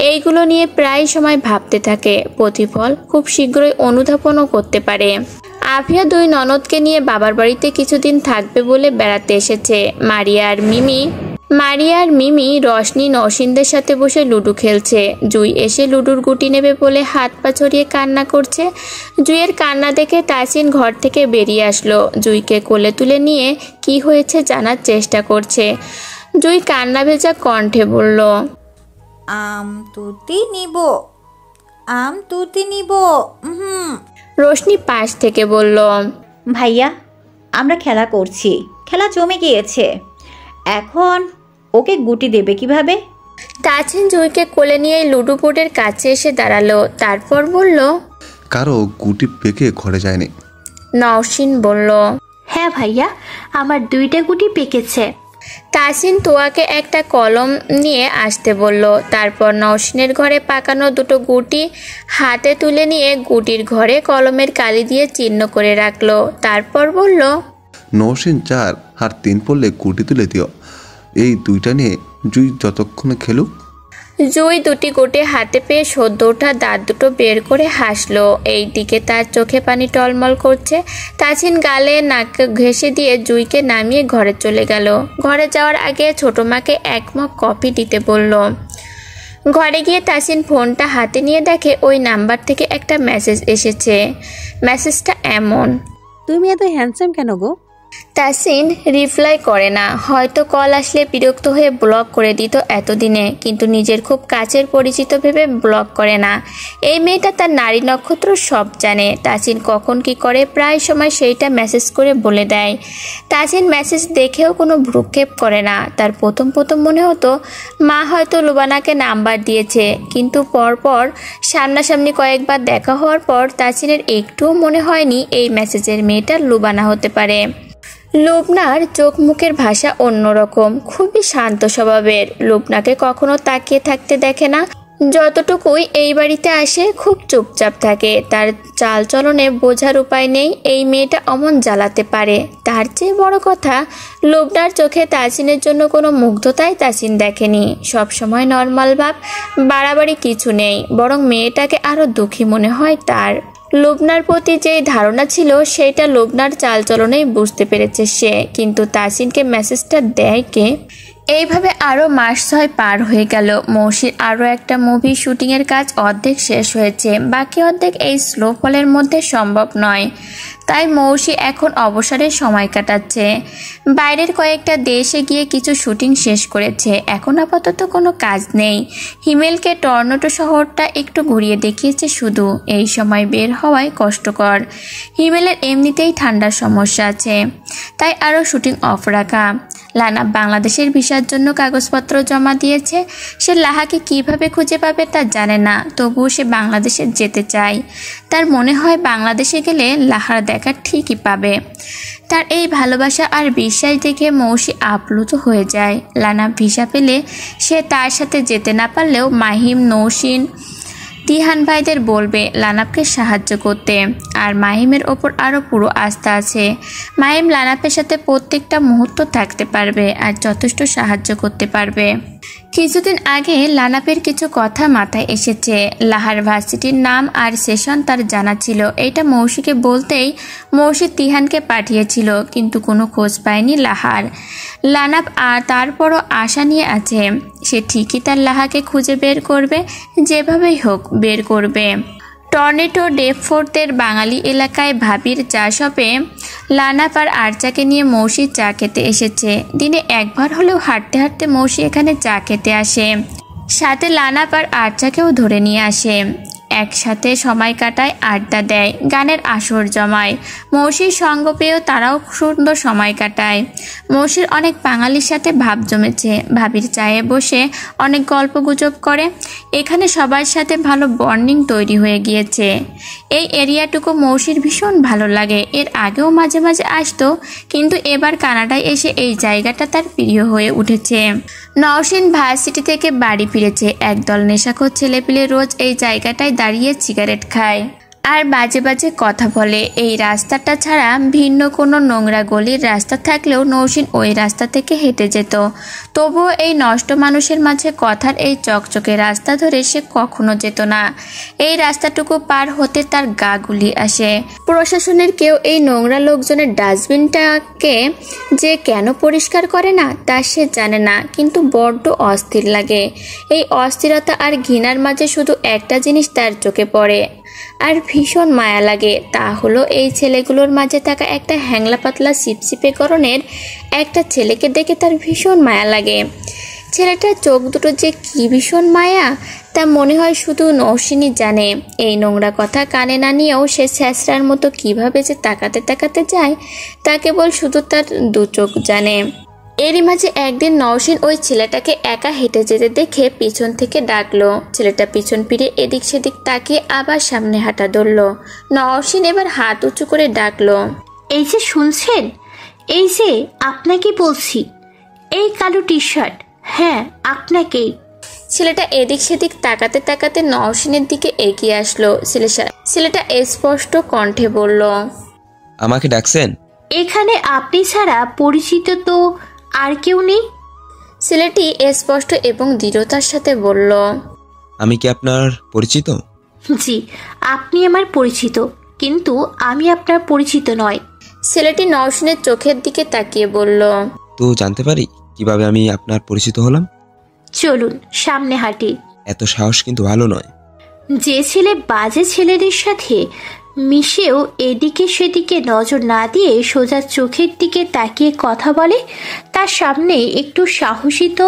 এইগুলো নিয়ে প্রায় সময় ভাবতে থাকে। প্রতিফল খুব শীঘ্রই অনুধাবনও করতে পারে। আফিয়া দুই ননদকে নিয়ে বাবার বাড়িতে কিছুদিন থাকবে বলে বেড়াতে এসেছে। মারিয়া আর মিমি রশনি নসিনদের সাথে বসে লুডো খেলছে। জুই এসে লুডুর গুটি নেবে বলে হাত পা ছড়িয়ে কান্না করছে। জুইয়ের কান্না দেখে তাসিন ঘর থেকে বেরিয়ে আসলো। জুইকে কোলে তুলে নিয়ে কি হয়েছে জানার চেষ্টা করছে। জুই কান্না ভেজা কণ্ঠে বলল, আম তুতি নিব। রোশনি পাশ থেকে বলল, ভাইয়া আমরা খেলা করছি, খেলা জমে গিয়েছে, এখন ওকে গুটি দেবে কিভাবে? তাসিন জুইকে কোলে নিয়ে লুডো বোর্ডের কাছে এসে দাঁড়ালো। তারপর বলল, কারো গুটি পেকে ঘরে যায়নি। নওশিন বলল, হ্যাঁ ভাইয়া, আমার 2টা গুটি পেকেছে। তাসিন তোয়াকে একটা কলম নিয়ে আসতে বলল। তারপর নওশিনের ঘরে পাকানো 2টো গুটি হাতে তুলে নিয়ে গুটির ঘরে কলমের কালি দিয়ে চিহ্ন করে রাখলো। তারপর বলল, নওশিন 4 আর 3 পড়লে গুটি তুলে দিও। এই 2টা নিয়ে জুই যতক্ষণে খেলুক। জুই 2টি গুটি হাতে পেয়ে সদ্য ওঠা দাঁত 2টো বের করে হাসলো। এই দিকে তার চোখে পানি টলমল করছে। তাসিন গালে নাক ঘেঁষে দিয়ে জুইকে নামিয়ে ঘরে চলে গেল। ঘরে যাওয়ার আগে ছোট মাকে 1 মগ কফি দিতে বলল। ঘরে গিয়ে তাসিন ফোনটা হাতে নিয়ে দেখে ওই নাম্বার থেকে একটা মেসেজ এসেছে। মেসেজটা এমন, তুমি এত হ্যান্ডসাম কেন গো? তাসিন রিপ্লাই করে না। হয়তো কল আসলে বিরক্ত হয়ে ব্লক করে দিত এতদিনে, কিন্তু নিজের খুব কাছের পরিচিত ভেবে ব্লক করে না। এই মেয়েটা তার নারী নক্ষত্র সব জানে। তাসিন কখন কি করে প্রায় সময় সেইটা মেসেজ করে বলে দেয়। তাসিন মেসেজ দেখেও কোনো ভ্রুক্ষেপ করে না। তার প্রথম মনে হতো মা হয়তো লুবানাকে নাম্বার দিয়েছে, কিন্তু পরপর সামনাসামনি কয়েকবার দেখা হওয়ার পর তাসিনের একটুও মনে হয়নি এই মেসেজের মেয়েটা লুবানা হতে পারে। লুবনার চোখ মুখের ভাষা অন্যরকম, খুবই শান্ত স্বভাবের। লুবনাকে কখনো তাকিয়ে থাকতে দেখে না। যতটুকুই এই বাড়িতে আসে খুব চুপচাপ থাকে। তার চালচলনে বোঝার উপায় নেই এই মেয়েটা অমন জ্বালাতে পারে। তার চেয়ে বড় কথা, লুবনার চোখে তাসিনের জন্য কোনো মুগ্ধতাই তাসিন দেখেনি। সবসময় নর্মাল ভাব, বাড়াবাড়ি কিছু নেই, বরং মেয়েটাকে আরো দুঃখী মনে হয় তার। লুবনার প্রতি যে ধারণা ছিল সেটা লুবনার চালচলনেই বুঝতে পেরেছে সে। কিন্তু তাসিনকে মেসেজটা দেয় কে? এইভাবে আরও মাস 6 পার হয়ে গেল। মৌসির আরও একটা মুভি শুটিংয়ের কাজ অর্ধেক শেষ হয়েছে, বাকি অর্ধেক এই স্নোফলের মধ্যে সম্ভব নয়। তাই মৌসি এখন অবসরের সময় কাটাচ্ছে। বাইরের কয়েকটা দেশে গিয়ে কিছু শুটিং শেষ করেছে। এখন আপাতত কোনো কাজ নেই। হিমেলকে টরন্টো শহরটা একটু ঘুরিয়ে দেখিয়েছে শুধু। এই সময় বের হওয়ায় কষ্টকর। হিমেলের এমনিতেই ঠান্ডার সমস্যা আছে, তাই আরও শুটিং অফ রাখা। লানা বাংলাদেশের ভিসার জন্য কাগজপত্র জমা দিয়েছে। সে লাহাকে কিভাবে খুঁজে পাবে তা জানে না, তবুও সে বাংলাদেশে যেতে চায়। তার মনে হয় বাংলাদেশে গেলে লাহার দেখা ঠিকই পাবে। তার এই ভালোবাসা আর বিশ্বাস দেখে মৌসি আপ্লুত হয়ে যায়। লানা ভিসা পেলে সে তার সাথে যেতে না পারলেও মাহিম, নৌশিন, তিহান ভাইদের বলবে লানাপকে সাহায্য করতে। আর মাহিমের ওপর আরও পুরো আস্থা আছে। মাহিম লানাপের সাথে প্রত্যেকটা মুহূর্ত থাকতে পারবে আর যথেষ্ট সাহায্য করতে পারবে। কিছুদিন আগে লানাপের কিছু কথা মাথায় এসেছে। লাহার ভার্সিটির নাম আর সেশন তার জানা ছিল। এটা মৌসিকে বলতেই মৌসি তিহানকে পাঠিয়েছিল, কিন্তু কোনো খোঁজ পায়নি লাহার। লানাপ আর তারপরও আশা নিয়ে আছে সে ঠিকই তার লাহাকে খুঁজে বের করবে, যেভাবেই হোক বের করবে। টর্নেটো ডেপফোর্থের বাঙালি এলাকায় ভাবির চা শপে লানাপ আর আরচাকে নিয়ে মৌসি চা খেতে এসেছে। দিনে একবার হলেও হাঁটতে হাঁটতে মৌসি এখানে চা খেতে আসে, সাথে লানাপ আর আরচাকেও ধরে নিয়ে আসে। একসাথে সময় কাটায়, আড্ডা দেয়, গানের আসর জমায়। মৌসির সঙ্গ পেয়েও তারাও সুন্দর সময় কাটায়। মৌসির অনেক বাঙালির সাথে ভাব জমেছে। ভাবির চায়ে বসে অনেক গল্প গুজব করে। এখানে সবার সাথে ভালো বন্ডিং তৈরি হয়ে গিয়েছে। এই এরিয়াটুকু মৌসির ভীষণ ভালো লাগে। এর আগেও মাঝে মাঝে আসতো, কিন্তু এবার কানাডায় এসে এই জায়গাটা তার প্রিয় হয়ে উঠেছে। নওশিন ভার্সিটি থেকে বাড়ি ফিরেছে। একদল নেশাখোর ছেলেপিলে রোজ এই জায়গাটায় দাঁড়িয়ে সিগারেট খায় আর বাজে বাজে কথা বলে। এই রাস্তাটা ছাড়া ভিন্ন কোনো নোংরা গলির রাস্তা থাকলেও নওশিন ওই রাস্তা থেকে হেঁটে যেত। তবুও এই নষ্ট মানুষের মাঝে কথার এই চকচকে রাস্তা ধরে সে কখনো যেত না। এই রাস্তাটুকু পার হতে তার গা গুলি আসে। প্রশাসনের কেউ এই নোংরা লোকজনের ডাস্টবিনটাকে যে কেন পরিষ্কার করে না তা সে জানে না, কিন্তু বড্ড অস্থির লাগে। এই অস্থিরতা আর ঘৃণার মাঝে শুধু একটা জিনিস তার চোখে পড়ে আর ভীষণ মায়া লাগে, তা হলো এই ছেলেগুলোর মাঝে থাকা একটা হ্যাংলা পাতলা সিপসিপে গড়নের একটা ছেলেকে দেখে তার ভীষণ মায়া লাগে। ছেলেটার চোখ দুটো যে কি ভীষণ মায়া তা মনে হয় শুধু নওশিনই জানে। এই নোংরা কথা কানে না নিয়েও সে ছ্যাঁচড়ার মতো কিভাবে যে তাকাতে তাকাতে যায় তা কেবল শুধু তার দু চোখ জানে। এরই মাঝে একদিন নওশিন ওই ছেলেটাকে একা হেঁটে যেতে দেখে পিছন থেকে ডাকলো। ছেলেটা পিছন ফিরে এদিক সেদিক তাকিয়ে আবার সামনে হাঁটা ধরলো। নওশিন এবার হাত উঁচু করে ডাকলো, এই যে শুনছেন, এই যে আপনাকে বলছি, এই কালো টি শার্ট, হ্যাঁ আপনাকেই। ছেলেটা এদিক সেদিক তাকাতে তাকাতে নওশিনের দিকে এগিয়ে আসলো। ছেলেটা স্পষ্ট কণ্ঠে বলল, আমাকে ডাকছেন? এখানে আপনি ছাড়া পরিচিত তো আর কেউ নেই। ছেলেটি স্পষ্ট এবং দৃঢ়তার সাথে বলল, আমি কি আপনার পরিচিত? জি, আপনি আমার পরিচিত, কিন্তু আমি আপনার পরিচিত নয়। ছেলেটি নওশিনের চোখের দিকে তাকিয়ে বলল, তো জানতে পারি কিভাবে আমি আপনার পরিচিত হলাম? চলুন সামনে হাঁটি। এত সাহস কিন্তু ভালো নয়। যে ছেলে বাজে ছেলেদের সাথে মিশেও এদিকে সেদিকে নজর না দিয়ে সোজা চোখের দিকে তাকিয়ে কথা বলে, তার সামনে একটু সাহসী তো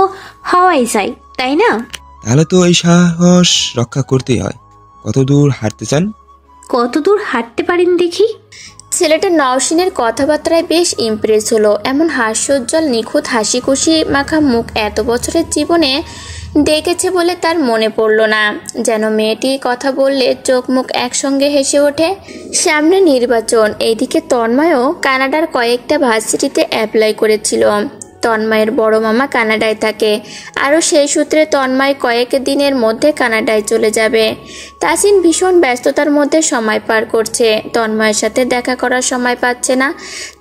হওয়াই যায়, তাই না? তাহলে তো এই সাহস রক্ষা করতেই হয়। কত দূর হাঁটতে চান? কত দূর হাঁটতে পারেন দেখি। ছেলেটা নওশিনের কথাবার্তায় বেশ ইমপ্রেস হলো। এমন হাস্যোজ্জ্বল নিখুঁত হাসি খুশি মাখা মুখ এত বছরের জীবনে দেখেছে বলে তার মনে পড়ল না। যেন মেয়েটি কথা বললে চোখ মুখ একসঙ্গে হেসে ওঠে। সামনে নির্বাচন, এইদিকে তন্ময়ও কানাডার কয়েকটা ভার্সিটিতে অ্যাপ্লাই করেছিল। তন্ময়ের বড় মামা কানাডায় থাকে, আরও সেই সূত্রে তন্ময় কয়েক দিনের মধ্যে কানাডায় চলে যাবে। তাসিন ভীষণ ব্যস্ততার মধ্যে সময় পার করছে, তন্ময়ের সাথে দেখা করার সময় পাচ্ছে না।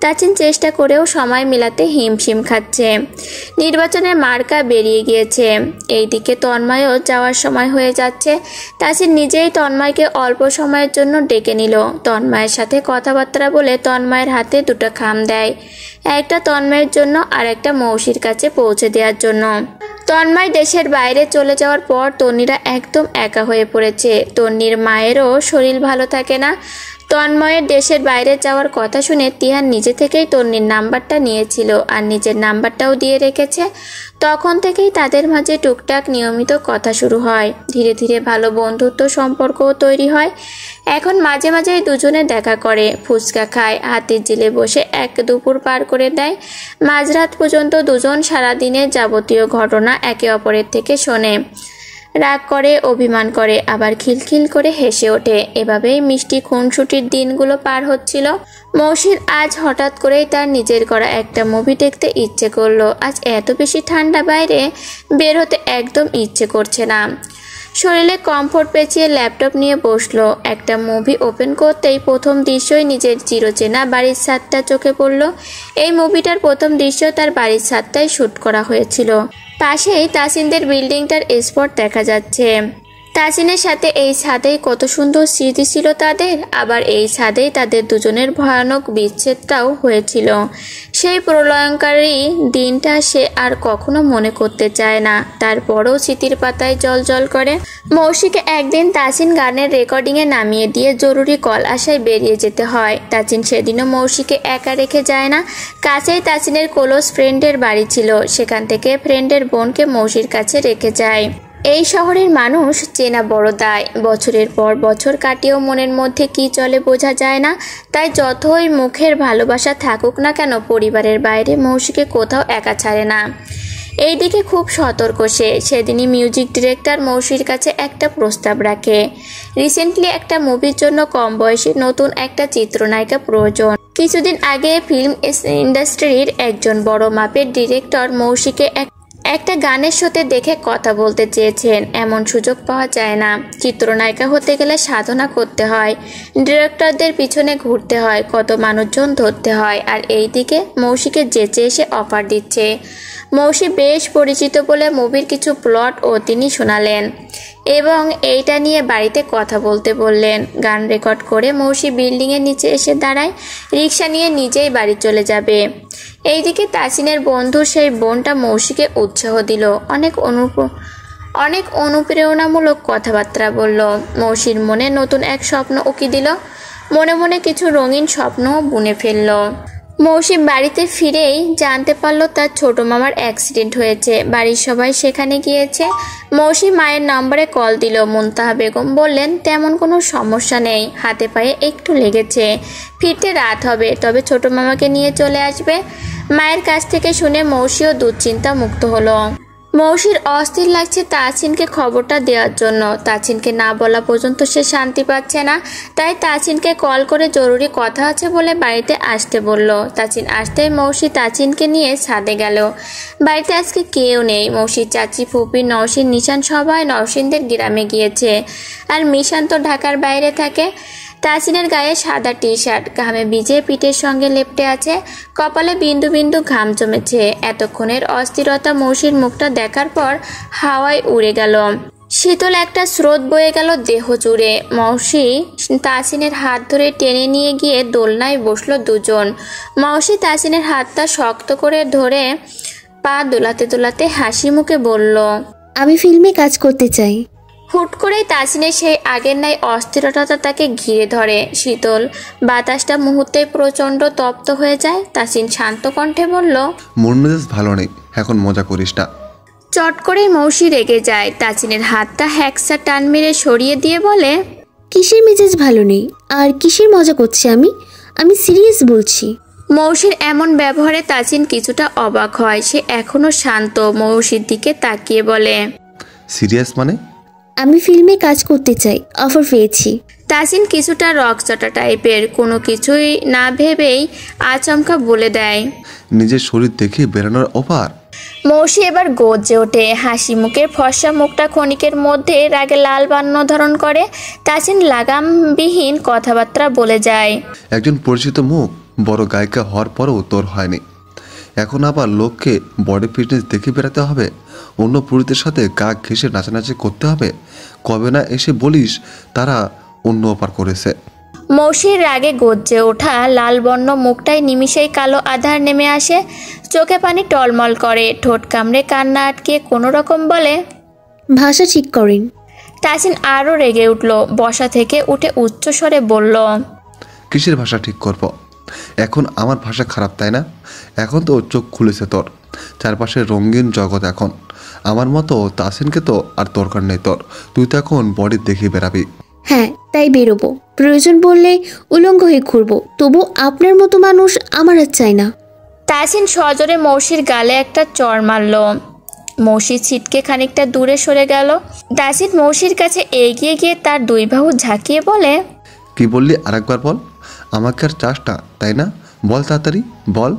তাসিন চেষ্টা করেও সময় মেলাতে হিমশিম খাচ্ছে। নির্বাচনের মার্কা বেরিয়ে গিয়েছে, এইদিকে তন্ময়ও যাওয়ার সময় হয়ে যাচ্ছে। তাসিন নিজেই তন্ময়কে অল্প সময়ের জন্য ডেকে নিল। তন্ময়ের সাথে কথাবার্তা বলে তন্ময়ের হাতে দুটো খাম দেয়, একটা তন্ময়ের জন্য আর একটা মৌসির কাছে পৌঁছে দেওয়ার জন্য। তন্ময় দেশের বাইরে চলে যাওয়ার পর তন্নিরা একদম একা হয়ে পড়েছে। তন্নির মায়েরও শরীর ভালো থাকে না। তন্ময়ের দেশের বাইরে যাওয়ার কথা শুনে তিহান নিজে থেকেই তন্নির নাম্বারটা নিয়েছিল আর নিজের নাম্বারটাও দিয়ে রেখেছে। তখন থেকেই তাদের মাঝে টুকটাক নিয়মিত কথা শুরু হয়। ধীরে ধীরে ভালো বন্ধুত্ব সম্পর্কও তৈরি হয়। এখন মাঝে মাঝেই দুজনে দেখা করে, ফুচকা খায়, হাতির ঝিলে বসে এক দুপুর পার করে দেয়। মাঝরাত পর্যন্ত দুজন সারাদিনের যাবতীয় ঘটনা একে অপরের থেকে শোনে, রাগ করে, অভিমান করে, আবার খিলখিল করে হেসে ওঠে। এভাবেই মিষ্টি খুনসুটির দিনগুলো পার হচ্ছিল। মৌসির আজ হঠাৎ করেই তার নিজের করা একটা মুভি দেখতে ইচ্ছে করলো। আজ এত বেশি ঠান্ডা, বাইরে বের হতে একদম ইচ্ছে করছে না। শরীরে কমফোর্ট পেঁচিয়ে ল্যাপটপ নিয়ে বসলো। একটা মুভি ওপেন করতেই প্রথম দৃশ্যই নিজের চিরচেনা বাড়ির ছাদটা চোখে পড়ল। এই মুভিটার প্রথম দৃশ্য তার বাড়ির ছাদটাই শ্যুট করা হয়েছিল। পাশেই তাসিনদের বিল্ডিংটার স্পট দেখা যাচ্ছে। তাজিনের সাথে এই ছাদেই কত সুন্দর স্মৃতি ছিল তাদের, আবার এই ছাদেই তাদের দুজনের ভয়ানক বিচ্ছেদটাও হয়েছিল। সেই প্রলয়ঙ্কারী দিনটা সে আর কখনো মনে করতে চায় না, তারপরও স্মৃতির পাতায় জল করে। মৌসিকে একদিন তাজিন গানের রেকর্ডিংয়ে নামিয়ে দিয়ে জরুরি কল আসায় বেরিয়ে যেতে হয়। তাজিন সেদিনও মৌসিকে একা রেখে যায় না। কাছেই তাজিনের ক্লোজ ফ্রেন্ডের বাড়ি ছিল, সেখান থেকে ফ্রেন্ডের বোনকে মৌসির কাছে রেখে যায়। এই শহরের মানুষ চেনা বড় দায়, বছরের পর বছর কাটিয়েও মনের মধ্যে কি চলে বোঝা যায় না। তাই যতই মুখের ভালোবাসা থাকুক না কেন, পরিবারের বাইরে মৌসিকে কোথাও একা ছাড়ে না। এইদিকে খুব সতর্ক সে। সেদিনই মিউজিক ডিরেক্টর মৌসির কাছে একটা প্রস্তাব রাখে। রিসেন্টলি একটা মুভির জন্য কম বয়সী নতুন একটা চিত্রনায়িকা প্রয়োজন। কিছুদিন আগে ফিল্ম ইন্ডাস্ট্রির একজন বড় মাপের ডিরেক্টর মৌসিকে একটা গানের শোতে দেখে কথা বলতে চেয়েছেন। এমন সুযোগ পাওয়া যায় না। চিত্রনায়িকা হতে গেলে সাধনা করতে হয়, ডিরেক্টরদের পিছনে ঘুরতে হয়, কত মানুষজন ধরতে হয়। আর এইদিকে মৌসিকে যেচে এসে অফার দিচ্ছে। মৌসি বেশ পরিচিত বলে মুভির কিছু প্লট ও তিনি শোনালেন এবং এইটা নিয়ে বাড়িতে কথা বলতে বললেন। গান রেকর্ড করে মৌসি বিল্ডিংয়ের নিচে এসে দাঁড়ায়। রিক্সা নিয়ে নিজেই বাড়ি চলে যাবে। এইদিকে তাসিনের বন্ধু সেই বোনটা মৌসিকে উৎসাহ দিল, অনেক অনুপ্রেরণামূলক কথাবার্তা বলল। মৌসির মনে নতুন এক স্বপ্ন উকি দিল, মনে মনে কিছু রঙিন স্বপ্নও বুনে ফেলল। মৌসি বাড়িতে ফিরেই জানতে পারলো তার ছোট মামার অ্যাক্সিডেন্ট হয়েছে। বাড়ির সবাই সেখানে গিয়েছে। মৌসি মায়ের নম্বরে কল দিল। মুনতাহা বেগম বললেন তেমন কোনো সমস্যা নেই, হাতে পায়ে একটু লেগেছে, ফিরতে রাত হবে, তবে ছোট মামাকে নিয়ে চলে আসবে। মায়ের কাছ থেকে শুনে মৌসিও দুশ্চিন্তা মুক্ত হলো। মৌসির অস্থির লাগছে তাসিনকে খবরটা দেওয়ার জন্য। তাসিনকে না বলা পর্যন্ত সে শান্তি পাচ্ছে না। তাই তাসিনকে কল করে জরুরি কথা আছে বলে বাড়িতে আসতে বলল। তাসিন আসতেই মৌসি তাসিনকে নিয়ে ছাদে গেল। বাড়িতে আজকে কেউ নেই। মৌসির চাচি, ফুপি, নওশিন, নিশান সবাই নওশিনদের গ্রামে গিয়েছে। আর মিশান তো ঢাকার বাইরে থাকে। তাসিনের গায়ে সাদা টি শার্ট, ঘামে ভিজে পিঠের সঙ্গে লেপ্টে আছে, কপালে বিন্দু বিন্দু ঘাম জমেছে। এতক্ষণের অস্থিরতা মৌসির মুখটা দেখার পর হাওয়ায় উড়ে গেল। শীতল একটা স্রোত বয়ে গেল দেহ জুড়ে। মৌসি তাসিনের হাত ধরে টেনে নিয়ে গিয়ে দোলনায় বসলো দুজন। মৌসি তাসিনের হাতটা শক্ত করে ধরে পা দোলাতে দোলাতে হাসি মুখে বলল, আমি ফিল্মে কাজ করতে চাই। হুট করেই তাসিনের সেই আগের ন্যায় অস্থিরতা তাকে ঘিরে ধরে। শীতল বাতাসটা মুহূর্তেই প্রচণ্ড তপ্ত হয়ে যায়। তাসিন শান্ত কণ্ঠে বলল, মন মেজাজ ভালো নেই, এখন মজা করিস না। চট করেই মৌসি রেগে যায়। তাসিনের হাতটা হ্যাকসা টান মেরে সরিয়ে দিয়ে বলে, কিসের মেজাজ ভালো নেই আর কিসের মজা করছি আমি সিরিয়াস বলছি। মৌসির এমন ব্যবহারে তাসিন কিছুটা অবাক হয়। সে এখনো শান্ত। মৌসির দিকে তাকিয়ে বলে, সিরিয়াস মানে? আমি ফিল্মে কাজ করতে চাই, অফার পেয়েছি। তাসিন কিছুটা রকচটা টাইপের, কোনো কিছুই না ভেবেই আচমকা বলে দেয়, নিজের শরীর দেখে বেরানোর অফার? মৌসি এবার গর্জে ওঠে। হাসি মুখের ফর্সা মুখটা ক্ষণিকের মধ্যে রাগে লাল বান্ন ধারণ করে। তাসিন লাগামবিহীন কথাবার্তা বলে যায়, একজন পরিচিত মুখ, বড় গায়িকা হওয়ার পরেও তোর হয়নি, এখন আবার লোককে বডি ফিটনেস দেখে বেড়াতে হবে, অন্য পুরুষদের সাথে গা ঘেঁষে নাচানাচি করতে হবে। কবে না এসে বলিস তারা অন্য অপার করেছে। মৌসির রাগে গর্জে ওঠা লাল বর্ণ মুখটাই নিমিষেই কালো আধার নেমে আসে। চোখে পানি টলমল করে। ঠোঁট কামড়ে কান্না আটকে কোনো রকম বলে, ভাষা ঠিক করেন। তাসিন আরও রেগে উঠল। বসা থেকে উঠে উচ্চস্বরে বলল, কিসের ভাষা ঠিক করব? এখন আমার ভাষা খারাপ তাই না? এখন তো চোখ খুলেছে তোর, চারপাশে রঙিন জগৎ। এখন আমার মতো তাসিনকে তো আর দরকার নেই তোর। তুই তো এখন বডি দেখে বেরাবি। হ্যাঁ, তাই বেরোবো। প্রয়োজন বললে উলঙ্গ হয়ে ঘুরবো। তবু আপনার মতো মানুষ আমার আর চাই না। তাসিন সজোরে মৌসির গালে একটা চড় মারল। মৌসি ছিটকে খানিকটা দূরে সরে গেল। তাসিন মৌসির কাছে এগিয়ে গিয়ে তার দুই বাহু ঝাঁকিয়ে বলে, কি বললি আরেকবার বল। আমাকে আর চাস না তাই না? বল তাড়াতাড়ি বল।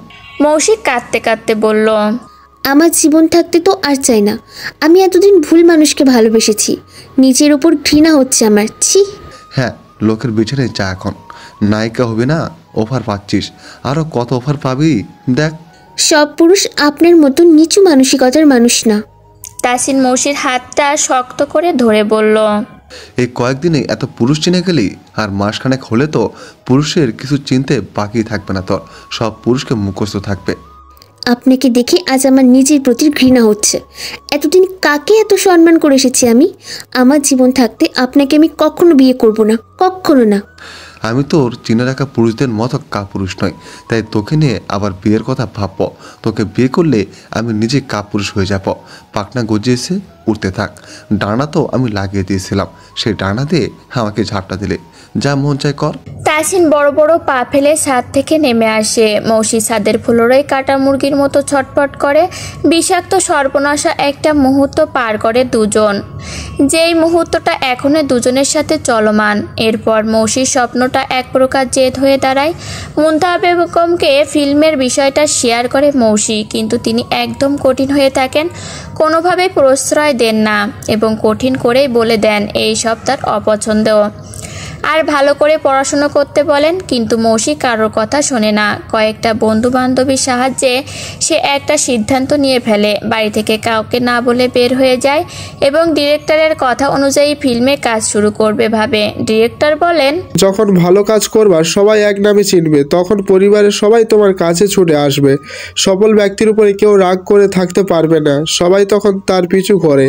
মৌসি কাঁদতে কাঁদতে বলল, আমার জীবন থাকতে তো আর চাই না। আমি এতদিন ভুল মানুষকে ভালোবেসেছি। নিজের ওপর ঘৃণা হচ্ছে আমার। ছি। হ্যাঁ, লোকের বিছানায় যা, এখন নায়িকা হবে না, অফার পাচ্ছিস, আরও কত অফার পাবি দেখ। সব পুরুষ আপনার মতো নিচু মানসিকতার মানুষ না। তাসিন মৌসির হাতটা শক্ত করে ধরে বলল, এই কয়েকদিনে এত পুরুষ চিনে গেলি, আর মাসখানেক হলে তো পুরুষের কিছু চিনতে বাকি থাকবে না, তোর সব পুরুষকে মুখস্থ থাকবে। আপনাকে দেখে আজ আমার নিজের প্রতি ঘৃণা হচ্ছে। এতদিন কাকে এত সম্মান করে এসেছি আমি? আমার জীবন থাকতে আপনাকে আমি কখনো বিয়ে করব না, কখনো না। আমি তোর চিনে রাখা পুরুষদের মতো কাপুরুষ নয়, তাই তোকে নিয়ে আবার বিয়ের কথা ভাবব। তোকে বিয়ে করলে আমি নিজে কাপুরুষ হয়ে যাব। পাখনা গজিয়েছে, উঠতে থাক। ডানা তো আমি লাগিয়ে দিয়েছিলাম, সেই ডানা দিয়ে আমাকে ঝাপটা দিলে যা মন চায় কর। তাসিন বড় বড় পা ফেলে ছাদ থেকে নেমে আসে। মৌসি ছাদের ফ্লোরেই কাটা মুরগির মতো ছটফট করে। বিষাক্ত সর্বনাশা একটা মুহূর্ত পার করে দুজন, যেই মুহূর্তটা এখনো দুজনের সাথে চলমান। এরপর মৌসির স্বপ্নটা এক প্রকার জেদ হয়ে দাঁড়ায়। মুনতাহা বেগমকে ফিল্মের বিষয়টা শেয়ার করে মৌসি, কিন্তু তিনি একদম কঠিন হয়ে থাকেন, কোনোভাবেই প্রশ্রয় দেন না এবং কঠিন করেই বলে দেন এই সব তার অপছন্দ। আর ভালো করে পড়াশুনো করতে বলেন, কিন্তু মৌসি কারোর কথা শোনে না। কয়েকটা বন্ধু বান্ধবীর সাহায্যে সে একটা সিদ্ধান্ত নিয়ে ফেলে, বাড়ি থেকে কাউকে না বলে বের হয়ে যায় এবং ডিরেক্টরের কথা অনুযায়ী ফিল্মে কাজ শুরু করবে ভাবে। ডিরেক্টর বলেন, যখন ভালো কাজ করবা সবাই এক নামে চিনবে, তখন পরিবারের সবাই তোমার কাছে ছুটে আসবে। সফল ব্যক্তির উপরে কেউ রাগ করে থাকতে পারবে না, সবাই তখন তার পিছু করে।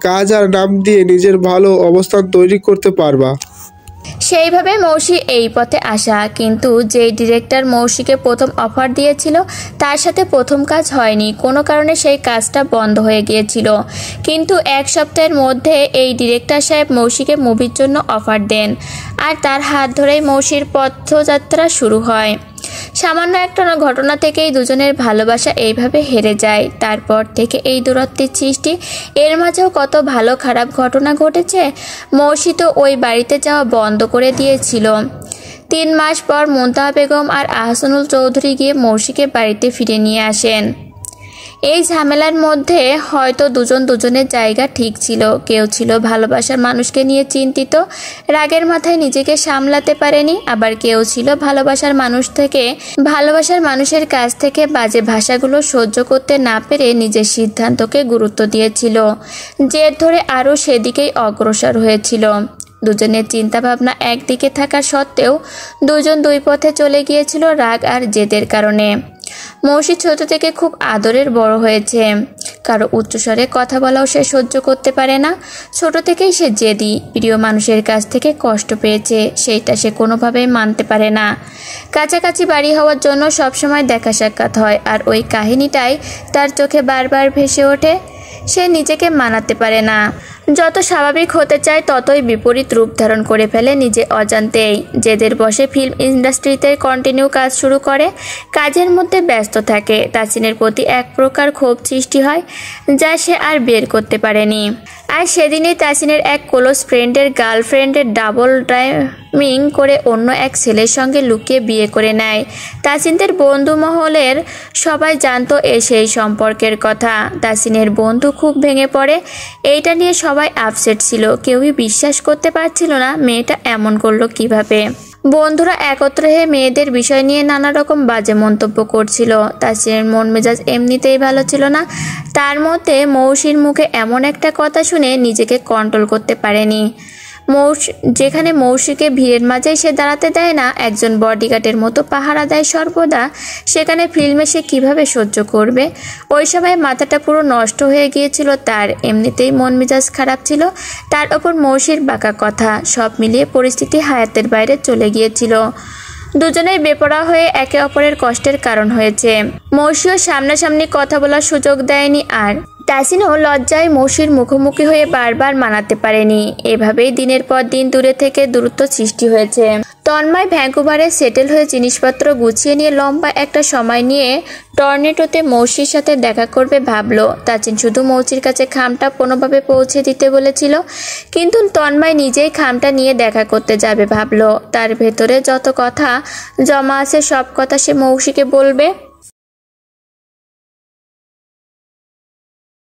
কাজ আর নাম দিয়ে নিজের ভালো অবস্থান তৈরি করতে পারবা। সেইভাবে মৌসি এই পথে আসা, কিন্তু যেই ডিরেক্টর মৌসিকে প্রথম অফার দিয়েছিল তার সাথে প্রথম কাজ হয়নি, কোনো কারণে সেই কাজটা বন্ধ হয়ে গিয়েছিল। কিন্তু এক সপ্তাহের মধ্যে এই ডিরেক্টর সাহেব মৌসিকে মুভির জন্য অফার দেন, আর তার হাত ধরেই মৌসির পথযাত্রা শুরু হয়। সামান্য একটা ঘটনা থেকেই দুজনের ভালোবাসা এইভাবে হেরে যায়। তারপর থেকে এই দূরত্বের সৃষ্টি। এর মাঝেও কত ভালো খারাপ ঘটনা ঘটেছে। মৌসি তো ওই বাড়িতে যাওয়া বন্ধ করে দিয়েছিল। 3 মাস পর মুনতাহা বেগম আর আহসানুল চৌধুরী গিয়ে মৌসিকে বাড়িতে ফিরে নিয়ে আসেন। এই ঝামেলার মধ্যে হয়তো দুজন দুজনের জায়গা ঠিক ছিল। কেউ ছিল ভালোবাসার মানুষকে নিয়ে চিন্তিত, রাগের মাথায় নিজেকে সামলাতে পারেনি। আবার কেউ ছিল ভালোবাসার মানুষের কাছ থেকে বাজে ভাষাগুলো সহ্য করতে না পেরে নিজের সিদ্ধান্তকে গুরুত্ব দিয়েছিল, জেদ ধরে আরও সেদিকেই অগ্রসর হয়েছিল। দুজনের চিন্তাভাবনা একদিকে থাকা সত্ত্বেও দুজন দুই পথে চলে গিয়েছিল রাগ আর জেদের কারণে। মৌসি ছোট থেকে খুব আদরের বড় হয়েছে, কারো উচ্চস্বরে কথা বলাও সে সহ্য করতে পারে না। ছোট থেকেই সে জেদি, প্রিয় মানুষের কাছ থেকে কষ্ট পেয়েছে, সেইটা সে কোনোভাবেই মানতে পারে না। কাছাকাছি বাড়ি হওয়ার জন্য সবসময় দেখা সাক্ষাৎ হয়, আর ওই কাহিনীটাই তার চোখে বারবার ভেসে ওঠে। সে নিজেকে মানাতে পারে না। যত স্বাভাবিক হতে চায় ততই বিপরীত রূপ ধারণ করে ফেলে নিজে অজান্তেই। জেদের বসে ফিল্ম ইন্ডাস্ট্রিতে কন্টিনিউ কাজ শুরু করে, কাজের মধ্যে ব্যস্ত থাকে। তাসিনের প্রতি এক প্রকার ক্ষোভ সৃষ্টি হয়, যা সে আর বের করতে পারেনি। আর সেদিনই তাসিনের এক ক্লোজ ফ্রেন্ডের গার্লফ্রেন্ডের ডাবল ড্রাইভিং করে অন্য এক ছেলের সঙ্গে লুকিয়ে বিয়ে করে নেয়। তাসিনদের বন্ধু মহলের সবাই জানতো সেই সম্পর্কের কথা। তাসিনের বন্ধু খুব ভেঙে পড়ে। এইটা নিয়ে সবাই আপসেট ছিল, কেউই বিশ্বাস করতে পারছিল না মেয়েটা এমন করলো কিভাবে। বন্ধুরা একত্রে হয়ে মেয়েদের বিষয় নিয়ে নানা রকম বাজে মন্তব্য করছিল। তাসিনের মন মেজাজ এমনিতেই ভালো ছিল না, তার মধ্যে মৌসির মুখে এমন একটা কথা শুনে নিজেকে কন্ট্রোল করতে পারেনি। যেখানে মৌসিকে ভিড়ের মাঝেই সে দাঁড়াতে দেয় না, একজন বডিগার্ডের মতো পাহারা দেয় সর্বদা, সেখানে ফিল্মে সে কীভাবে সহ্য করবে? ওই সময় মাথাটা পুরো নষ্ট হয়ে গিয়েছিল তার। এমনিতেই মন মেজাজ খারাপ ছিল, তার ওপর মৌসির বাঁকা কথা, সব মিলিয়ে পরিস্থিতি হায়াতের বাইরে চলে গিয়েছিল। দুজনেই বেপরোয়া হয়ে একে অপরের কষ্টের কারণ হয়েছে। মৌসিও সামনাসামনি কথা বলার সুযোগ দেয়নি, আর তাসিনও লজ্জায় মৌসির মুখোমুখি হয়ে বারবার মানাতে পারেনি। এভাবেই দিনের পর দিন দূরে থেকে দূরত্ব সৃষ্টি হয়েছে। তন্ময় ভ্যাঙ্কুভারে সেটেল হয়ে জিনিসপত্র গুছিয়ে নিয়ে লম্বা একটা সময় নিয়ে টর্নেডোতে মৌসির সাথে দেখা করবে ভাবলো। তাসিন শুধু মৌসির কাছে খামটা কোনোভাবে পৌঁছে দিতে বলেছিল, কিন্তু তন্ময় নিজেই খামটা নিয়ে দেখা করতে যাবে ভাবলো। তার ভেতরে যত কথা জমা আছে সব কথা সে মৌসিকে বলবে।